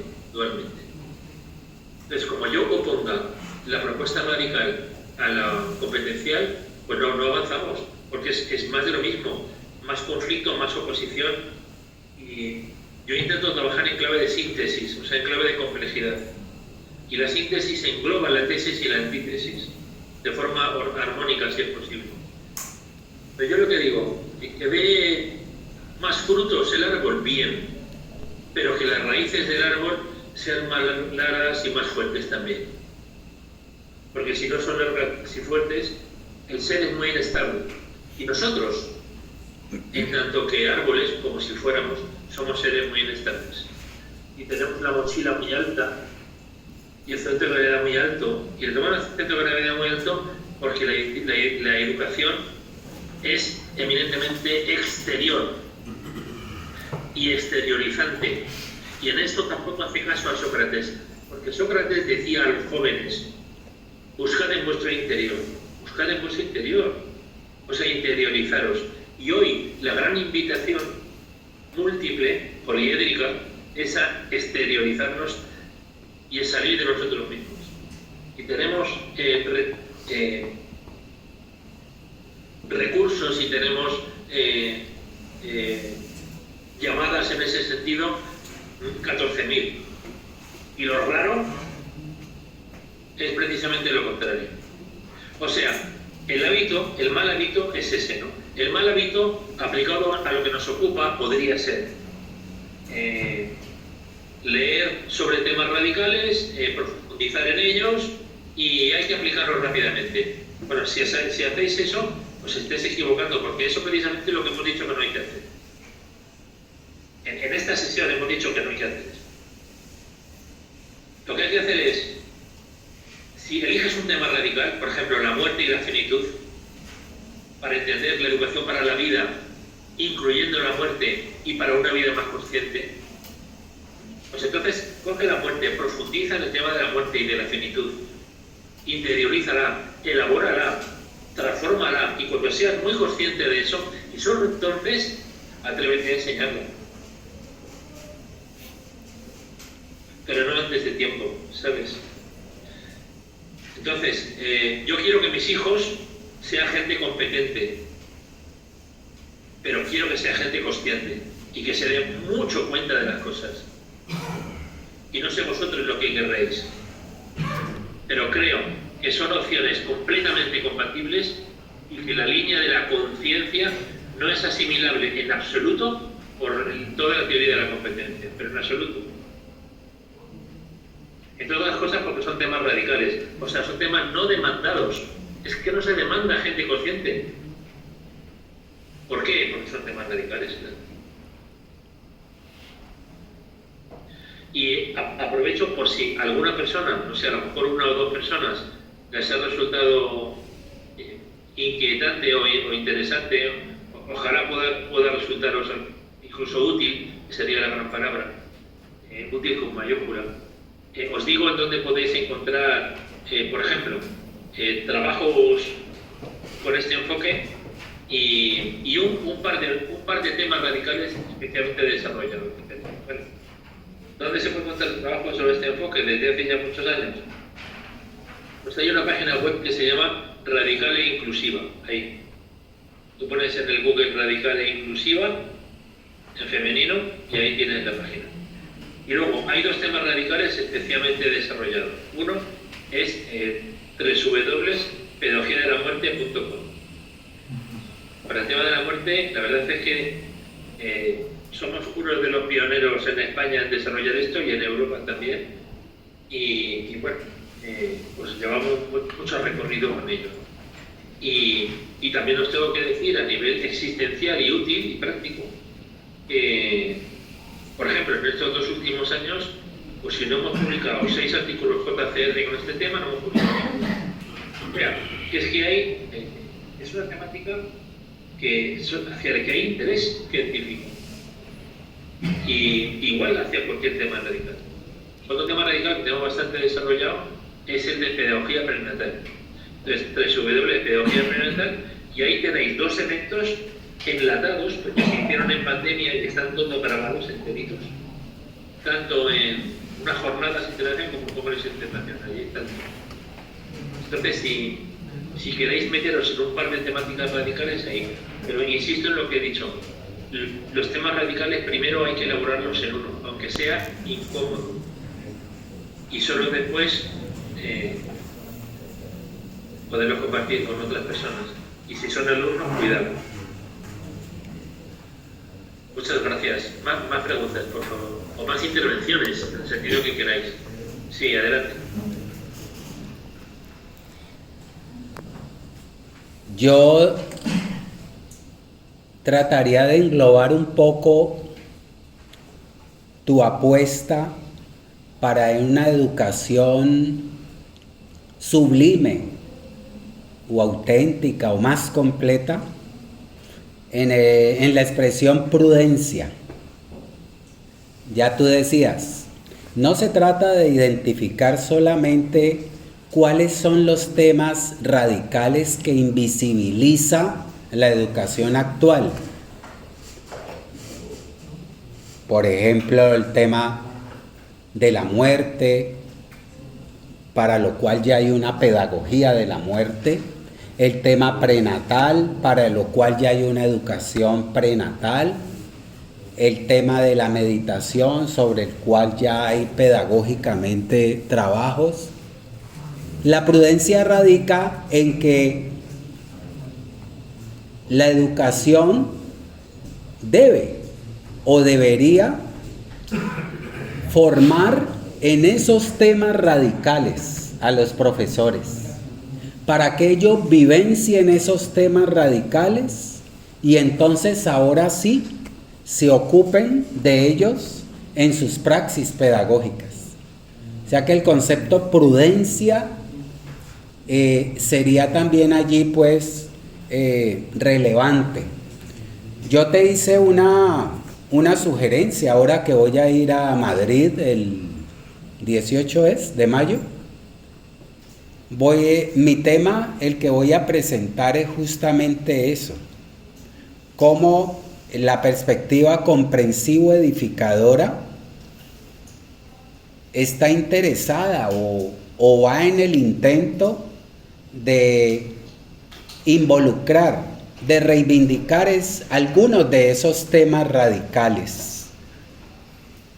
[SPEAKER 1] Entonces, como yo oponga la propuesta radical a la competencial, pues no avanzamos, porque es más de lo mismo. Más conflicto, más oposición, y yo intento trabajar en clave de síntesis, o sea, en clave de complejidad. Y la síntesis engloba la tesis y la antítesis, de forma armónica, si es posible. Pero yo lo que digo, que dé más frutos el árbol, bien, pero que las raíces del árbol sean más largas y más fuertes también. Porque si no son largas y fuertes, el ser es muy inestable. Y nosotros, en tanto que árboles, como si fuéramos, somos seres muy inestables. Y tenemos la mochila muy alta y el centro de gravedad muy alto. Y el tomar el centro de gravedad muy alto porque la educación es eminentemente exterior y exteriorizante. Y en esto tampoco hace caso a Sócrates, porque Sócrates decía a los jóvenes, buscad en vuestro interior, o sea, interiorizaros. Y hoy la gran invitación múltiple, poliédrica, es a exteriorizarnos y es salir de nosotros mismos. Y tenemos recursos y tenemos sido 14.000. Y lo raro es precisamente lo contrario. O sea, el mal hábito es ese, ¿no? El mal hábito, aplicado a lo que nos ocupa, podría ser leer sobre temas radicales, profundizar en ellos, y hay que aplicarlos rápidamente. Bueno, si hacéis eso, os estáis equivocando, porque eso precisamente es lo que hemos dicho que no hay que hacer. En esta sesión hemos dicho que no hay que hacer eso. Lo que hay que hacer es, si eliges un tema radical, por ejemplo, la muerte y la finitud, para entender la educación para la vida, incluyendo la muerte y para una vida más consciente, pues entonces coge la muerte, profundiza en el tema de la muerte y de la finitud, interiorízala, elabórala, transfórmala, y cuando seas muy consciente de eso, y solo entonces atrévete a enseñarla. Pero no antes de tiempo, ¿sabes? Entonces, yo quiero que mis hijos sean gente competente, pero quiero que sea gente consciente y que se dé mucho cuenta de las cosas. Y no sé vosotros lo que querréis, pero creo que son opciones completamente compatibles y que la línea de la conciencia no es asimilable en absoluto por toda la teoría de la competencia, pero en absoluto. Entre otras cosas porque son temas radicales, o sea, son temas no demandados. Es que no se demanda gente consciente. ¿Por qué? Porque son temas radicales. Y aprovecho por si alguna persona, no sé, a lo mejor una o dos personas, les ha resultado inquietante o interesante, ojalá pueda resultaros incluso útil, sería la gran palabra, útil con mayúscula. Os digo en dónde podéis encontrar, por ejemplo, trabajos con este enfoque y un par de temas radicales especialmente desarrollados. ¿Vale? ¿Dónde se puede encontrar trabajos sobre este enfoque desde hace ya muchos años? Pues hay una página web que se llama Radical e Inclusiva. Ahí. Tú pones en el Google Radical e Inclusiva, en femenino, y ahí tienes la página. Y luego, hay dos temas radicales especialmente desarrollados. Uno es www.pedagogiadelamuerte.com. Para el tema de la muerte, la verdad es que somos uno de los pioneros en España en desarrollar esto y en Europa también. Y bueno, pues llevamos mucho recorrido con ello. Y también os tengo que decir a nivel existencial y útil y práctico, por ejemplo, en estos 2 últimos años, pues si no hemos publicado 6 artículos JCR con este tema, no hemos publicado. Mira, que es que es una temática hacia la que hay interés científico. Y igual hacia cualquier tema radical. Otro tema radical que tenemos bastante desarrollado es el de pedagogía prenatal. Entonces, www.pedagogía prenatal, y ahí tenéis 2 eventos enlatados, porque se hicieron en pandemia y están todos grabados enteritos, tanto en unas jornadas internacionales como en congresos internacionales. Ahí están. Entonces, si queréis meteros en un par de temáticas radicales, ahí. Pero insisto en lo que he dicho. Los temas radicales primero hay que elaborarlos en uno, aunque sea incómodo. Y solo después poderlos compartir con otras personas. Y si son alumnos, cuidado. Muchas gracias. Más preguntas, por favor. O más intervenciones, en el sentido que queráis. Sí, adelante.
[SPEAKER 2] Yo trataría de englobar un poco tu apuesta para una educación sublime o auténtica o más completa en la expresión prudencia. Ya tú decías, no se trata de identificar solamente cuáles son los temas radicales que invisibiliza la educación actual. Por ejemplo, el tema de la muerte, para lo cual ya hay una pedagogía de la muerte. El tema prenatal, para lo cual ya hay una educación prenatal. el tema de la meditación, sobre el cual ya hay pedagógicamente trabajos. La prudencia radica en que la educación debe o debería formar en esos temas radicales a los profesores, para que ellos vivencien esos temas radicales y entonces ahora sí se ocupen de ellos en sus praxis pedagógicas. O sea que el concepto prudencia sería también allí pues relevante. Yo te hice una sugerencia ahora que voy a ir a Madrid el 18 de mayo. Mi tema, el que voy a presentar, es justamente eso: cómo la perspectiva comprensivo-edificadora está interesada o va en el intento de involucrar, de reivindicar algunos de esos temas radicales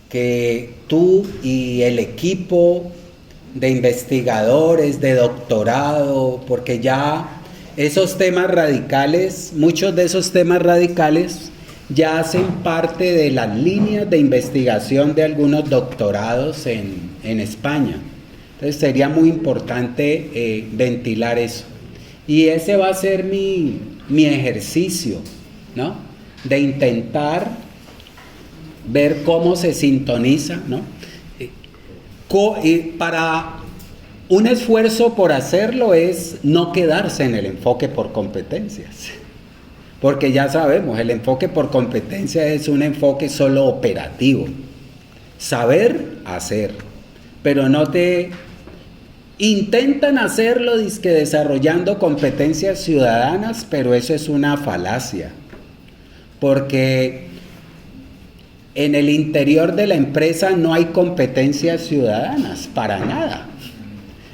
[SPEAKER 2] que tú y el equipo de investigadores, de doctorado, porque ya esos temas radicales, muchos de esos temas radicales ya hacen parte de las líneas de investigación de algunos doctorados en España. Entonces sería muy importante ventilar eso. Y ese va a ser mi ejercicio, ¿no? De intentar ver cómo se sintoniza, ¿no? Y para un esfuerzo por hacerlo es no quedarse en el enfoque por competencias. Porque ya sabemos, el enfoque por competencia es un enfoque solo operativo. Saber, hacer. Pero no te intentan hacerlo dizque desarrollando competencias ciudadanas, pero eso es una falacia. Porque en el interior de la empresa no hay competencias ciudadanas, para nada.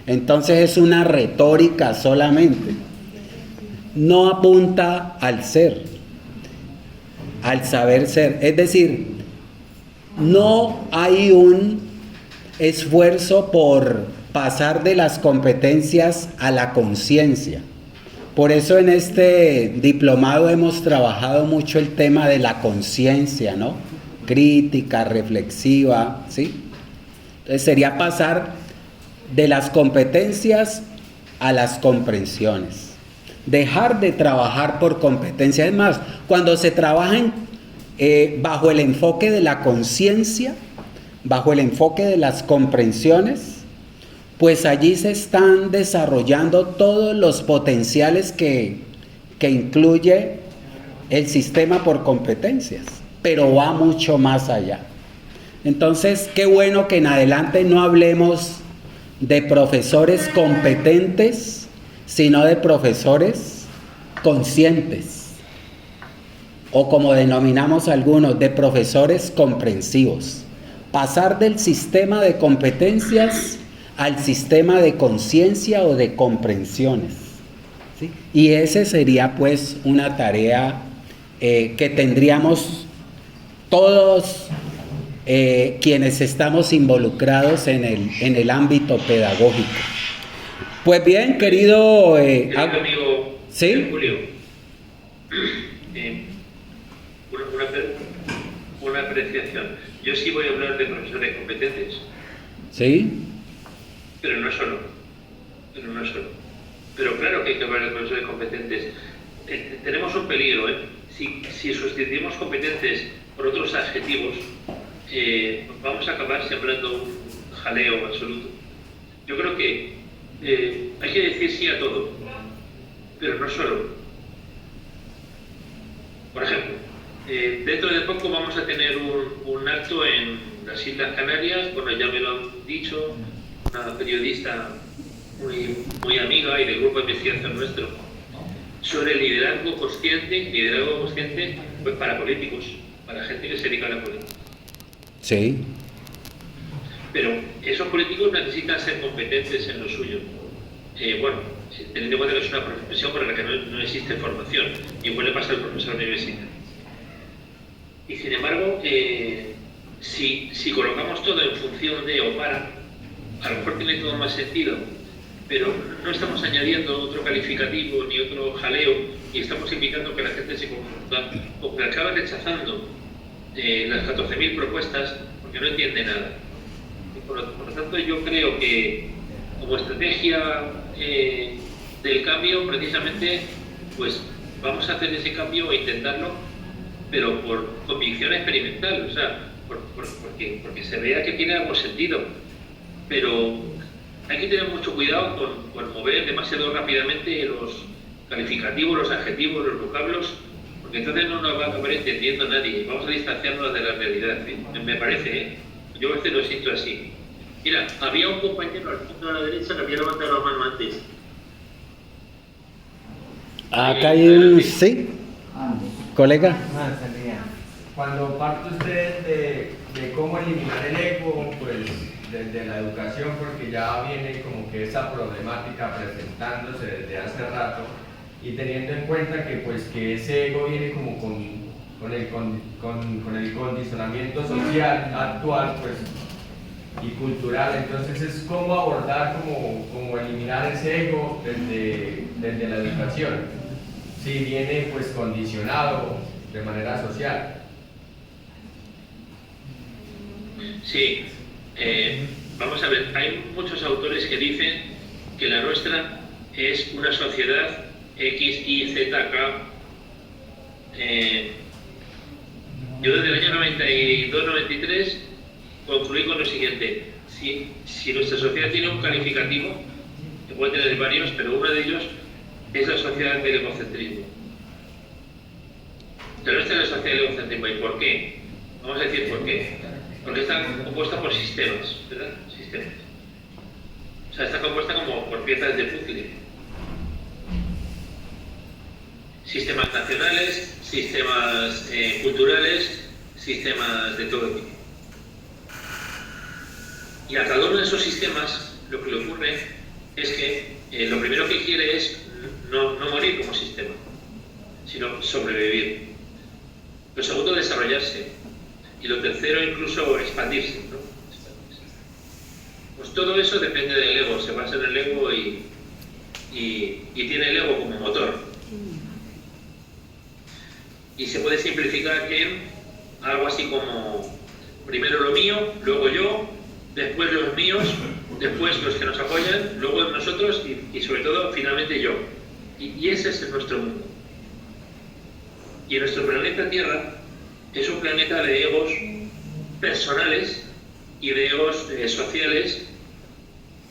[SPEAKER 2] Entonces es una retórica solamente. No apunta al ser, al saber ser. Es decir, no hay un esfuerzo por pasar de las competencias a la conciencia. Por eso en este diplomado hemos trabajado mucho el tema de la conciencia, ¿no? Crítica, reflexiva, ¿sí? Entonces sería pasar de las competencias a las comprensiones. Dejar de trabajar por competencia. Es más, cuando se trabaja bajo el enfoque de la conciencia, bajo el enfoque de las comprensiones, pues allí se están desarrollando todos los potenciales que incluye el sistema por competencias, pero va mucho más allá. Entonces, qué bueno que en adelante no hablemos de profesores competentes, sino de profesores conscientes, o como denominamos algunos, de profesores comprensivos. Pasar del sistema de competencias al sistema de conciencia o de comprensiones, ¿sí? Y ese sería pues una tarea que tendríamos todos quienes estamos involucrados en el ámbito pedagógico. Pues bien, querido
[SPEAKER 1] amigo,
[SPEAKER 2] ¿sí?
[SPEAKER 1] Julio, una apreciación. Yo sí voy a hablar de profesores competentes.
[SPEAKER 2] ¿Sí?
[SPEAKER 1] Pero no solo. Pero claro que hay que hablar de profesores competentes. Tenemos un peligro, ¿eh? Si sustituimos competentes por otros adjetivos, vamos a acabar sembrando un jaleo absoluto. Yo creo que hay que decir sí a todo, pero no solo. Por ejemplo, dentro de poco vamos a tener un acto en las Islas Canarias, bueno, ya me lo han dicho, una periodista muy amiga y del grupo de investigación nuestro, sobre liderazgo consciente pues para políticos, para gente que se dedica a la política.
[SPEAKER 2] Sí.
[SPEAKER 1] Pero esos políticos necesitan ser competentes en lo suyo. Bueno, teniendo en cuenta que es una profesión para la que no existe formación, igual le pasa al profesor universitario. Y sin embargo, si colocamos todo en función de o para, a lo mejor tiene todo más sentido, pero no estamos añadiendo otro calificativo ni otro jaleo y estamos invitando a que la gente se confunda o que acaba rechazando las 14.000 propuestas porque no entiende nada. Y por lo tanto, yo creo que como estrategia del cambio, precisamente, pues vamos a hacer ese cambio o intentarlo, pero por convicción experimental, o sea, porque se vea que tiene algo sentido. Pero hay que tener mucho cuidado con mover demasiado rápidamente los calificativos, los adjetivos, los vocablos, porque entonces no nos va a acabar entendiendo nadie. Vamos a distanciarnos de la realidad, ¿eh? Me parece, ¿eh? Yo a veces lo siento así. Mira, había un compañero al fondo de la derecha que había levantado la mano antes.
[SPEAKER 2] Acá hay un... ¿Sí? ¿Colega?
[SPEAKER 4] Cuando parte usted de cómo eliminar el ego, pues desde la educación, porque ya viene como que esa problemática presentándose desde hace rato, y teniendo en cuenta que pues que ese ego viene como con el condicionamiento social actual, pues, y cultural, entonces es cómo abordar, como eliminar ese ego desde la educación, si viene pues condicionado de manera social.
[SPEAKER 1] Sí, vamos a ver, hay muchos autores que dicen que la nuestra es una sociedad X, Y, Z, K. Yo desde el año 92-93 concluí con lo siguiente: si nuestra sociedad tiene un calificativo, que puede tener varios, pero uno de ellos es la sociedad del egocentrismo. La nuestra es la sociedad del egocentrismo. ¿Y por qué? Vamos a decir por qué. Porque está compuesta por sistemas, ¿verdad? Sistemas. O sea, está compuesta como por piezas de puzzle. Sistemas nacionales, sistemas culturales, sistemas de todo tipo. Y a cada uno de esos sistemas lo que le ocurre es que lo primero que quiere es no morir como sistema, sino sobrevivir. Lo segundo, desarrollarse. Y lo tercero, incluso expandirse, ¿no? Pues todo eso depende del ego, se basa en el ego y tiene el ego como motor. Y se puede simplificar en algo así como primero lo mío, luego yo, después los míos, después los que nos apoyan, luego nosotros y sobre todo finalmente yo. Y ese es nuestro mundo. Y nuestro planeta Tierra es un planeta de egos personales y de egos sociales,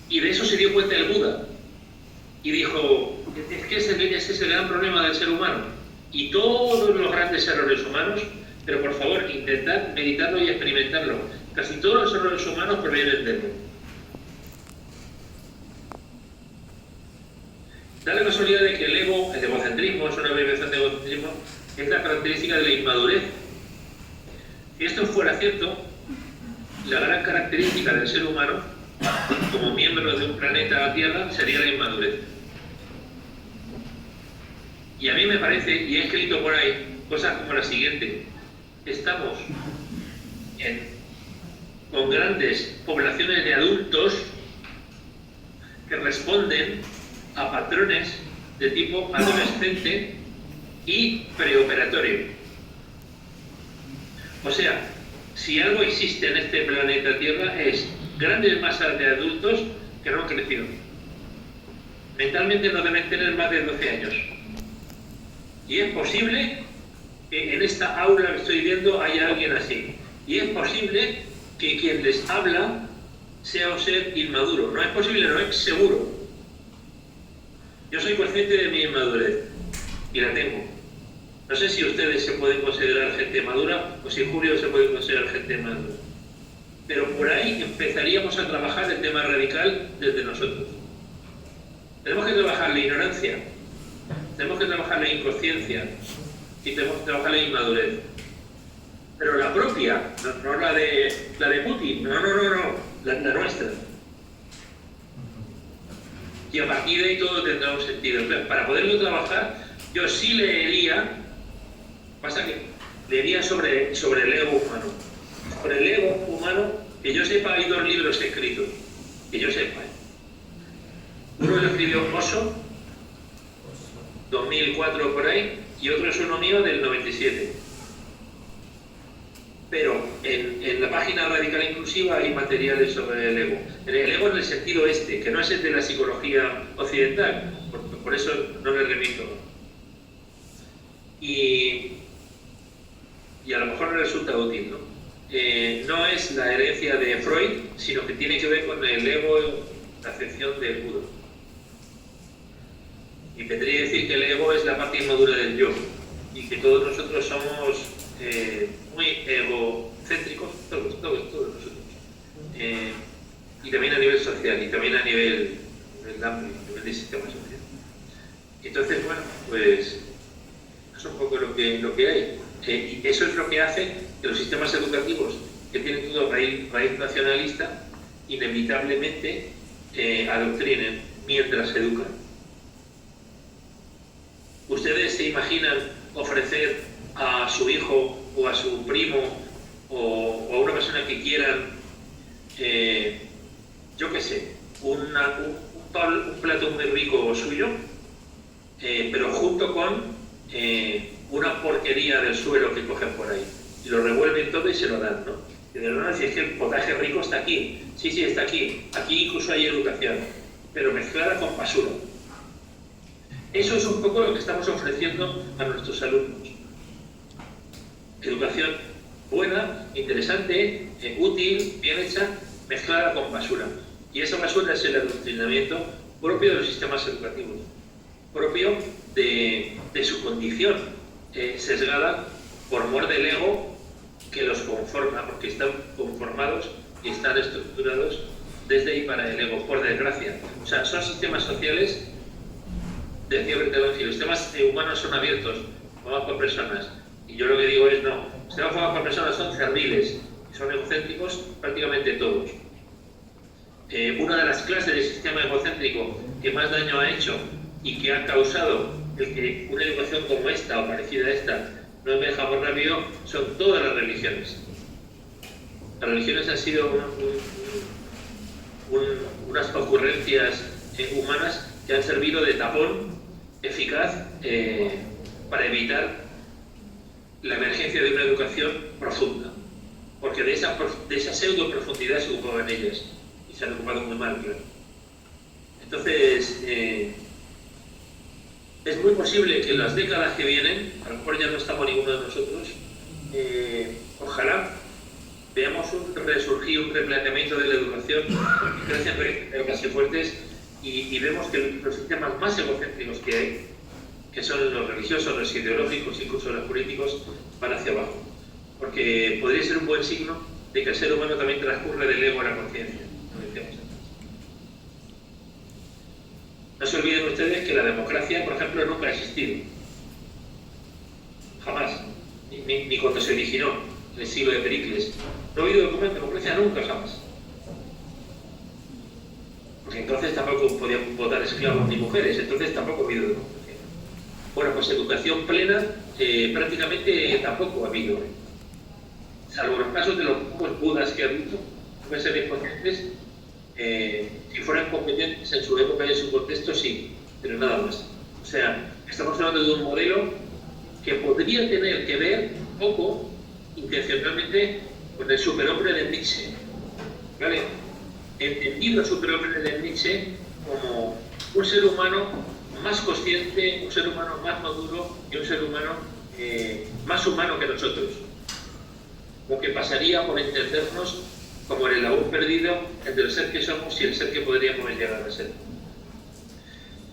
[SPEAKER 1] y de eso se dio cuenta el Buda y dijo: es que ese es el gran problema del ser humano y todos los grandes errores humanos, pero por favor intentad meditarlo y experimentarlo. Casi todos los errores humanos provienen del ego. Da la casualidad de que el ego, el egocentrismo, es una abreviación de egocentrismo, es la característica de la inmadurez. Si esto fuera cierto, la gran característica del ser humano, como miembro de un planeta Tierra, sería la inmadurez. Y a mí me parece, y he escrito por ahí, cosas como la siguiente: estamos con grandes poblaciones de adultos que responden a patrones de tipo adolescente y preoperatorio. O sea, si algo existe en este planeta Tierra es grandes masas de adultos que no han crecido. Mentalmente no deben tener más de 12 años. Y es posible que en esta aula que estoy viendo haya alguien así. Y es posible que quien les habla sea un ser inmaduro. No es posible, no es seguro. Yo soy consciente de mi inmadurez y la tengo. No sé si ustedes se pueden considerar gente madura o si Julio se puede considerar gente madura. Pero por ahí empezaríamos a trabajar el tema radical desde nosotros. Tenemos que trabajar la ignorancia, tenemos que trabajar la inconsciencia y tenemos que trabajar la inmadurez. Pero la propia, no la de Putin, no, la nuestra. Y a partir de ahí todo tendrá un sentido. Entonces, para poderlo trabajar, yo sí leería. Pasa que leería sobre el ego humano. Sobre el ego humano, que yo sepa, hay 2 libros escritos, que yo sepa. Uno lo escribió Oso, 2004 por ahí, y otro es uno mío del 97. Pero en la página Radical Inclusiva hay materiales sobre el ego. El ego en el sentido que no es el de la psicología occidental, por eso no le remito. Y a lo mejor le resulta útil, ¿no? No es la herencia de Freud, sino que tiene que ver con el ego, la acepción del Buda. Y vendría a decir que el ego es la parte inmadura del yo, y que todos nosotros somos muy egocéntricos, todos nosotros. Y también a nivel social, y también a nivel amplio, a nivel del sistema social. Entonces, bueno, pues eso es un poco lo que hay. Y eso es lo que hace que los sistemas educativos, que tienen todo raíz nacionalista, inevitablemente adoctrinen mientras educan. ¿Ustedes se imaginan ofrecer a su hijo o a su primo o a una persona que quieran, yo qué sé, un plato muy rico suyo, pero junto con una porquería del suelo que cogen por ahí? Y lo revuelven todo y se lo dan, ¿no? Y de verdad, si es que el potaje rico está aquí. Sí, está aquí. Aquí incluso hay educación, pero mezclada con basura. Eso es un poco lo que estamos ofreciendo a nuestros alumnos. Educación buena, interesante, útil, bien hecha, mezclada con basura. Y esa basura es el adoctrinamiento propio de los sistemas educativos, propio de su condición sesgada por mor del ego que los conforma, porque están conformados y están estructurados desde y para el ego, por desgracia. O sea, son sistemas sociales, decía Bertalanffy, los sistemas humanos son abiertos, formados por personas. Y yo lo que digo es, no, los sistemas formados por personas son serviles, son egocéntricos prácticamente todos. Una de las clases del sistema egocéntrico que más daño ha hecho y que ha causado el que una educación como esta o parecida a esta no enveja muy rápido son todas las religiones. Las religiones han sido unas ocurrencias humanas que han servido de tapón eficaz para evitar la emergencia de una educación profunda, porque de esa pseudo profundidad se ocupaban ellas y se han ocupado muy mal, claro. Entonces es muy posible que en las décadas que vienen, a lo mejor ya no estamos ninguno de nosotros, ojalá veamos un resurgir, un replanteamiento de la educación, gracias a educación fuertes, y vemos que los sistemas más egocéntricos que hay, que son los religiosos, los ideológicos, incluso los políticos, van hacia abajo. Porque podría ser un buen signo de que el ser humano también transcurre del ego a la conciencia, como decíamos antes. No se olviden ustedes que la democracia, por ejemplo, nunca ha existido. Jamás. Ni cuando se originó, en el siglo de Pericles. No ha habido democracia nunca, jamás. Porque entonces tampoco podían votar esclavos ni mujeres, entonces tampoco ha habido democracia. Bueno, pues educación plena prácticamente tampoco ha habido. Salvo los casos de los pocos budas que ha habido, pueden ser impotentes. Si fueran competentes en su época y en su contexto, sí, pero nada más. O sea, estamos hablando de un modelo que podría tener que ver poco, intencionalmente, con el superhombre de Nietzsche. ¿Vale? Entendido el superhombre de Nietzsche como un ser humano más consciente, un ser humano más maduro y un ser humano más humano que nosotros. Lo que pasaría por entendernos como el eslabón perdido entre el ser que somos y el ser que podríamos llegar a ser.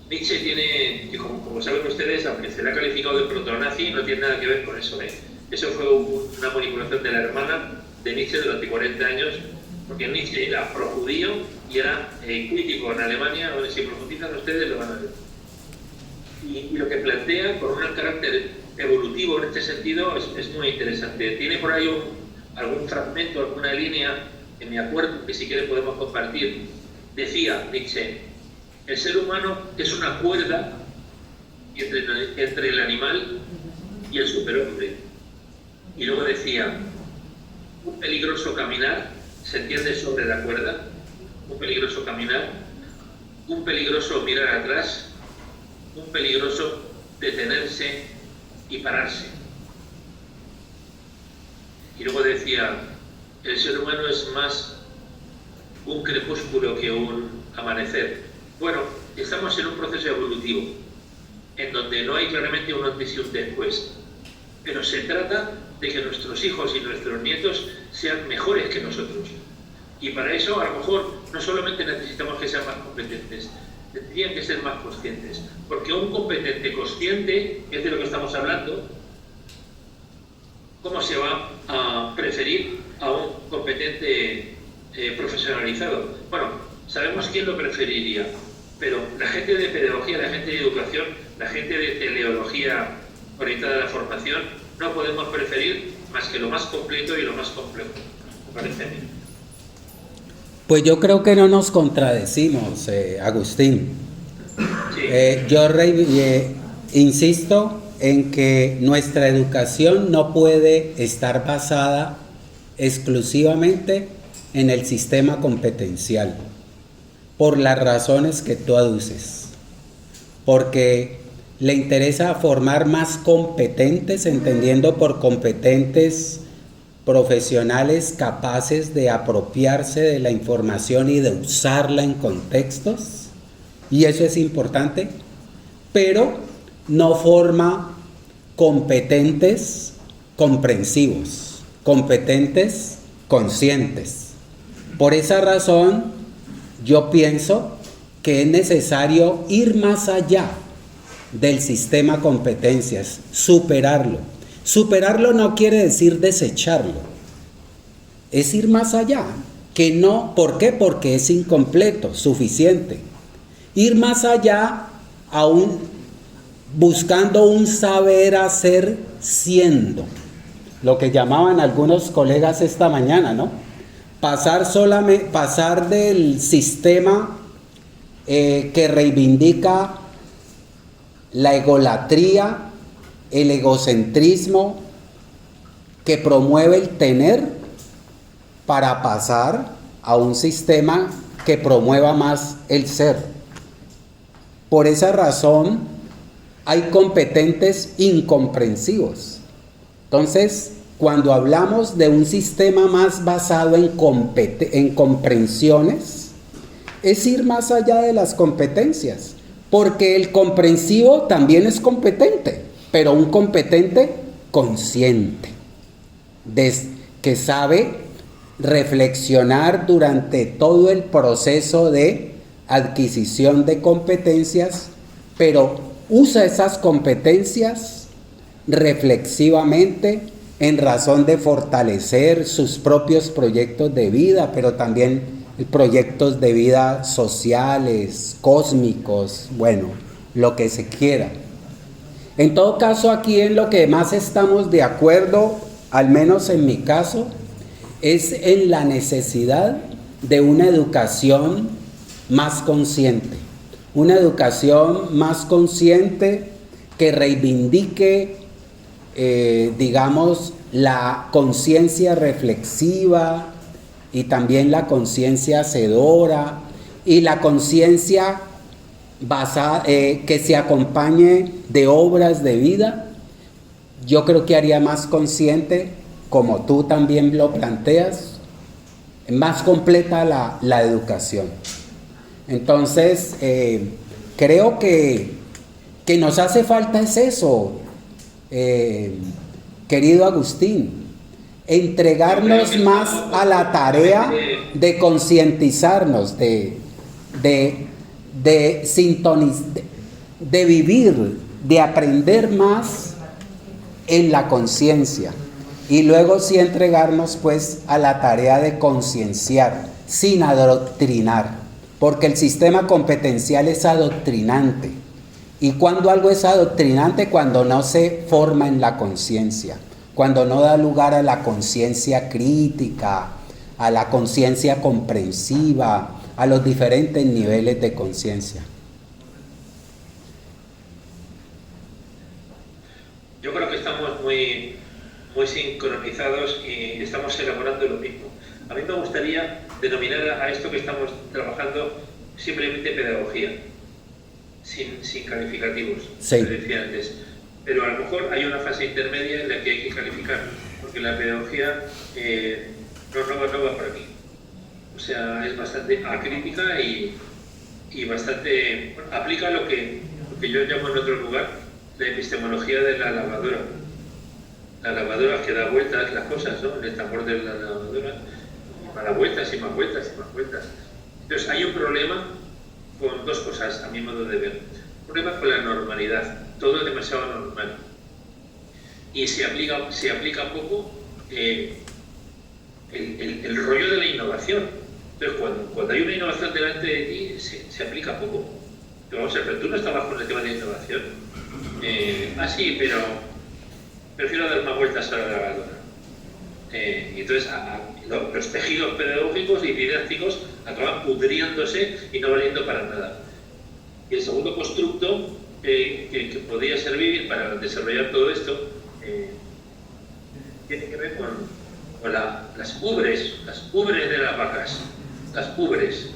[SPEAKER 1] Nietzsche tiene, que como saben ustedes, aunque se le ha calificado de proto-nazi, no tiene nada que ver con eso. Eso fue una manipulación de la hermana de Nietzsche durante 40 años, porque Nietzsche era pro-judío y era crítico en Alemania, donde si profundizan ustedes lo van a ver. Y lo que plantea, con un carácter evolutivo en este sentido, es muy interesante. Tiene por ahí algún fragmento, alguna línea que me acuerdo, que si quieren podemos compartir. Decía Nietzsche, el ser humano es una cuerda entre el animal y el superhombre. Y luego decía, un peligroso caminar se entiende sobre la cuerda, un peligroso caminar, un peligroso mirar atrás, un peligroso detenerse y pararse. Y luego decía, el ser humano es más un crepúsculo que un amanecer. Bueno, estamos en un proceso evolutivo, en donde no hay claramente un antes y un después, pero se trata de que nuestros hijos y nuestros nietos sean mejores que nosotros. Y para eso, a lo mejor, no solamente necesitamos que sean más competentes, tendrían que ser más conscientes, porque un competente consciente, es de lo que estamos hablando, ¿cómo se va a preferir a un competente profesionalizado? Bueno, sabemos quién lo preferiría, pero la gente de pedagogía, la gente de educación, la gente de teleología orientada a la formación, no podemos preferir más que lo más completo y lo más complejo, me parece a mí.
[SPEAKER 2] Pues yo creo que no nos contradecimos, Agustín.
[SPEAKER 1] Sí.
[SPEAKER 2] Yo insisto en que nuestra educación no puede estar basada exclusivamente en el sistema competencial, por las razones que tú aduces, porque le interesa formar más competentes, entendiendo por competentes profesionales capaces de apropiarse de la información y de usarla en contextos, y eso es importante, pero no forma competentes comprensivos, competentes conscientes. Por esa razón, yo pienso que es necesario ir más allá del sistema competencias, superarlo. Superarlo no quiere decir desecharlo, es ir más allá, que no, ¿por qué? Porque es incompleto, suficiente. Ir más allá aún buscando un saber hacer siendo, lo que llamaban algunos colegas esta mañana, ¿no? Pasar del sistema que reivindica la egolatría, el egocentrismo, que promueve el tener, para pasar a un sistema que promueva más el ser. Por esa razón hay competentes incomprensivos. Entonces, cuando hablamos de un sistema más basado en comprensiones, es ir más allá de las competencias, porque el comprensivo también es competente, pero un competente consciente, que sabe reflexionar durante todo el proceso de adquisición de competencias, pero usa esas competencias reflexivamente en razón de fortalecer sus propios proyectos de vida, pero también proyectos de vida sociales, cósmicos, bueno, lo que se quiera. En todo caso, aquí en lo que más estamos de acuerdo, al menos en mi caso, es en la necesidad de una educación más consciente. Una educación más consciente que reivindique, digamos, la conciencia reflexiva y también la conciencia hacedora y la conciencia basada, que se acompañe de obras de vida. Yo creo que haría más consciente, como tú también lo planteas, más completa la educación. Entonces, creo que nos hace falta es eso, querido Agustín, entregarnos más a la tarea de concientizarnos, de sintonizar, de vivir, de aprender más en la conciencia, y luego sí entregarnos pues a la tarea de concienciar sin adoctrinar, porque el sistema competencial es adoctrinante. Y cuando algo es adoctrinante, cuando no se forma en la conciencia, cuando no da lugar a la conciencia crítica, a la conciencia comprensiva, a los diferentes niveles de conciencia.
[SPEAKER 1] Yo creo que estamos muy muy sincronizados y estamos elaborando lo mismo. A mí me gustaría denominar a esto que estamos trabajando simplemente pedagogía, sin calificativos,
[SPEAKER 2] Sí.
[SPEAKER 1] como decía antes. Pero a lo mejor hay una fase intermedia en la que hay que calificar, porque la pedagogía no va por aquí. O sea, es bastante acrítica y bastante... aplica lo que yo llamo en otro lugar la epistemología de la lavadora. La lavadora que da vueltas las cosas, ¿no? En el tambor de la lavadora, va a dar vueltas y más vueltas y más vueltas. Entonces hay un problema con dos cosas, a mi modo de ver. Un problema con la normalidad, todo es demasiado normal. Y se aplica poco el rollo de la innovación. Entonces cuando hay una innovación delante de ti, se aplica poco. Pero vamos a ver, pero tú no estabas con el tema de innovación. Sí, pero prefiero dar más vueltas a la lavadora. Y entonces los tejidos pedagógicos y didácticos acaban pudriéndose y no valiendo para nada. Y el segundo constructo que podría servir para desarrollar todo esto tiene que ver con las ubres de las vacas, las ubres,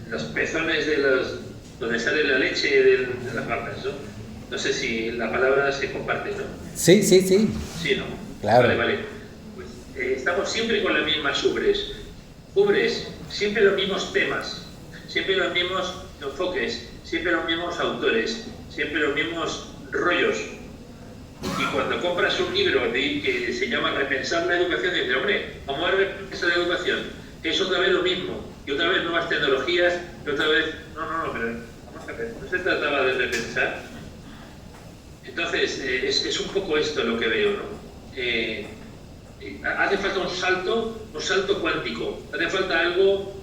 [SPEAKER 1] los pezones donde sale la leche de las vacas, ¿no? No sé si la palabra se comparte, ¿no?
[SPEAKER 2] Sí.
[SPEAKER 1] Sí, ¿no?
[SPEAKER 2] Claro.
[SPEAKER 1] Vale. Pues, estamos siempre con las mismas ubres. Ubres, siempre los mismos temas, siempre los mismos enfoques, siempre los mismos autores, siempre los mismos rollos. Y cuando compras un libro que se llama Repensar la educación, dices, hombre, vamos a repensar la educación. Es otra vez lo mismo, y otra vez nuevas tecnologías, y otra vez... No, pero vamos a ver, no se trataba de repensar. Entonces, es un poco esto lo que veo, ¿no? Hace falta un salto cuántico, hace falta algo,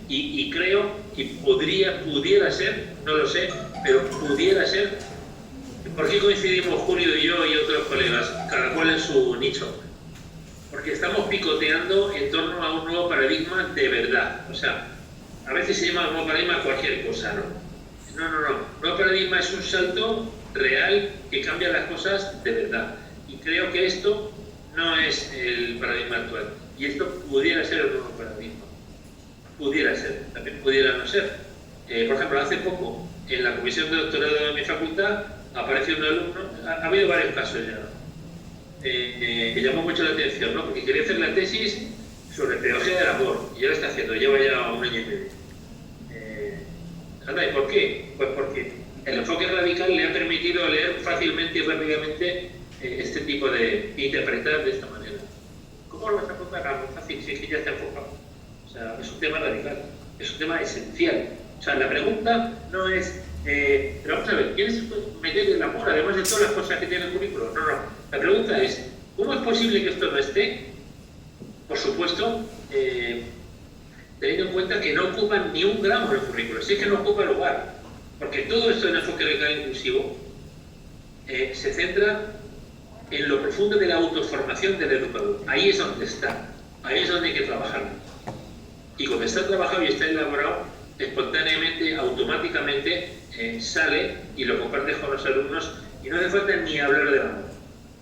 [SPEAKER 1] y creo que pudiera ser, no lo sé, pero pudiera ser. ¿Por qué coincidimos Julio y yo y otros colegas, cada cual en su nicho? Porque estamos picoteando en torno a un nuevo paradigma de verdad. O sea, a veces se llama nuevo paradigma cualquier cosa, ¿no? No. Nuevo paradigma es un salto real que cambia las cosas de verdad. Y creo que esto no es el paradigma actual. Y esto pudiera ser el nuevo paradigma. Pudiera ser, también pudiera no ser. Por ejemplo, hace poco, en la comisión de doctorado de mi facultad, apareció un alumno, ha habido varios casos ya, que llamó mucho la atención, ¿no? Porque quería hacer la tesis sobre pedagogía del amor, y ya lo está haciendo, lleva ya 1 año y medio. ¿Y por qué? Pues porque el enfoque radical le ha permitido leer fácilmente y rápidamente este tipo de interpretar de esta manera. ¿Cómo lo vas a enfocar? Muy fácil, si es que ya está enfocado. O sea, es un tema radical, es un tema esencial. O sea, la pregunta no es, pero vamos a ver, ¿quieres meter el amor además de todas las cosas que tiene el currículo? No. La pregunta es, ¿cómo es posible que esto no esté? Por supuesto, teniendo en cuenta que no ocupan ni 1 gramo en el currículo, si es que no ocupa lugar. Porque todo esto del enfoque radical inclusivo se centra en lo profundo de la autoformación del educador. Ahí es donde está, ahí es donde hay que trabajar. Y cuando está trabajado y está elaborado, espontáneamente, automáticamente sale y lo compartes con los alumnos y no hace falta ni hablar del amor.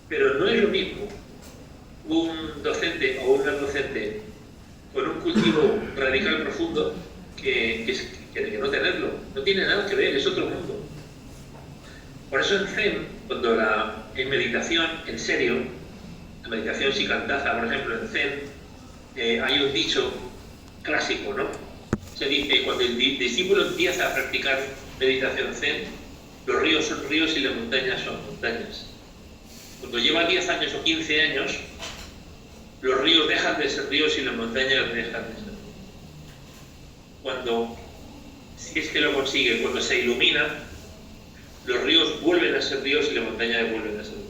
[SPEAKER 1] Pero no es lo mismo un docente o una docente con un cultivo radical profundo que no tenerlo. No tiene nada que ver, es otro mundo. Por eso en Zen, cuando en meditación, en serio, la meditación shikantaza, por ejemplo, en Zen, hay un dicho clásico, ¿no? Se dice, cuando el discípulo empieza a practicar meditación Zen, los ríos son ríos y las montañas son montañas. Cuando lleva 10 años o 15 años, los ríos dejan de ser ríos y las montañas dejan de ser. Cuando, si es que lo consigue, cuando se ilumina, los ríos vuelven a ser ríos y las montañas vuelven a ser ríos.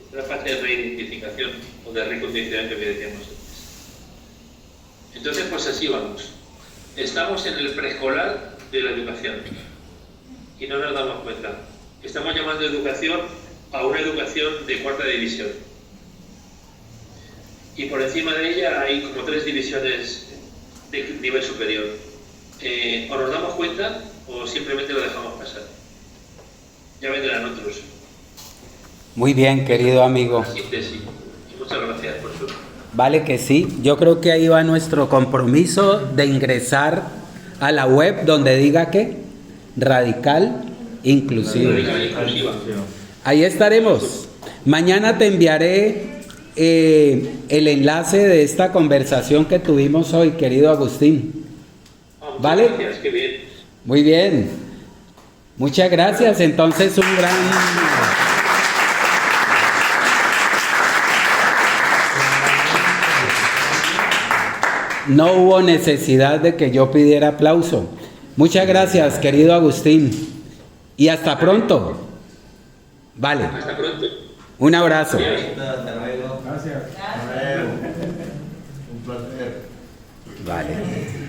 [SPEAKER 1] Esta es la parte de reidentificación o de recondicionamiento que decíamos antes. Entonces, pues así vamos. Estamos en el preescolar de la educación y no nos damos cuenta. Estamos llamando educación a una educación de 4ª división. Y por encima de ella hay como 3 divisiones de nivel superior. O nos damos cuenta o simplemente lo dejamos pasar. Ya vendrán otros.
[SPEAKER 2] Muy bien, querido amigo.
[SPEAKER 1] Síntesis. Y muchas gracias por su...
[SPEAKER 2] Vale que sí. Yo creo que ahí va nuestro compromiso de ingresar a la web donde diga que Radical Inclusivo.
[SPEAKER 1] Radical Inclusiva.
[SPEAKER 2] Ahí estaremos. Mañana te enviaré el enlace de esta conversación que tuvimos hoy, querido Agustín.
[SPEAKER 1] Muchas
[SPEAKER 2] ¿Vale?
[SPEAKER 1] gracias, qué bien.
[SPEAKER 2] Muy bien. Muchas gracias. Entonces un gran... No hubo necesidad de que yo pidiera aplauso. Muchas gracias, querido Agustín. Y hasta pronto. Vale.
[SPEAKER 1] Hasta pronto.
[SPEAKER 2] Un abrazo.
[SPEAKER 4] Hasta luego.
[SPEAKER 5] Gracias.
[SPEAKER 4] Un placer.
[SPEAKER 2] Vale.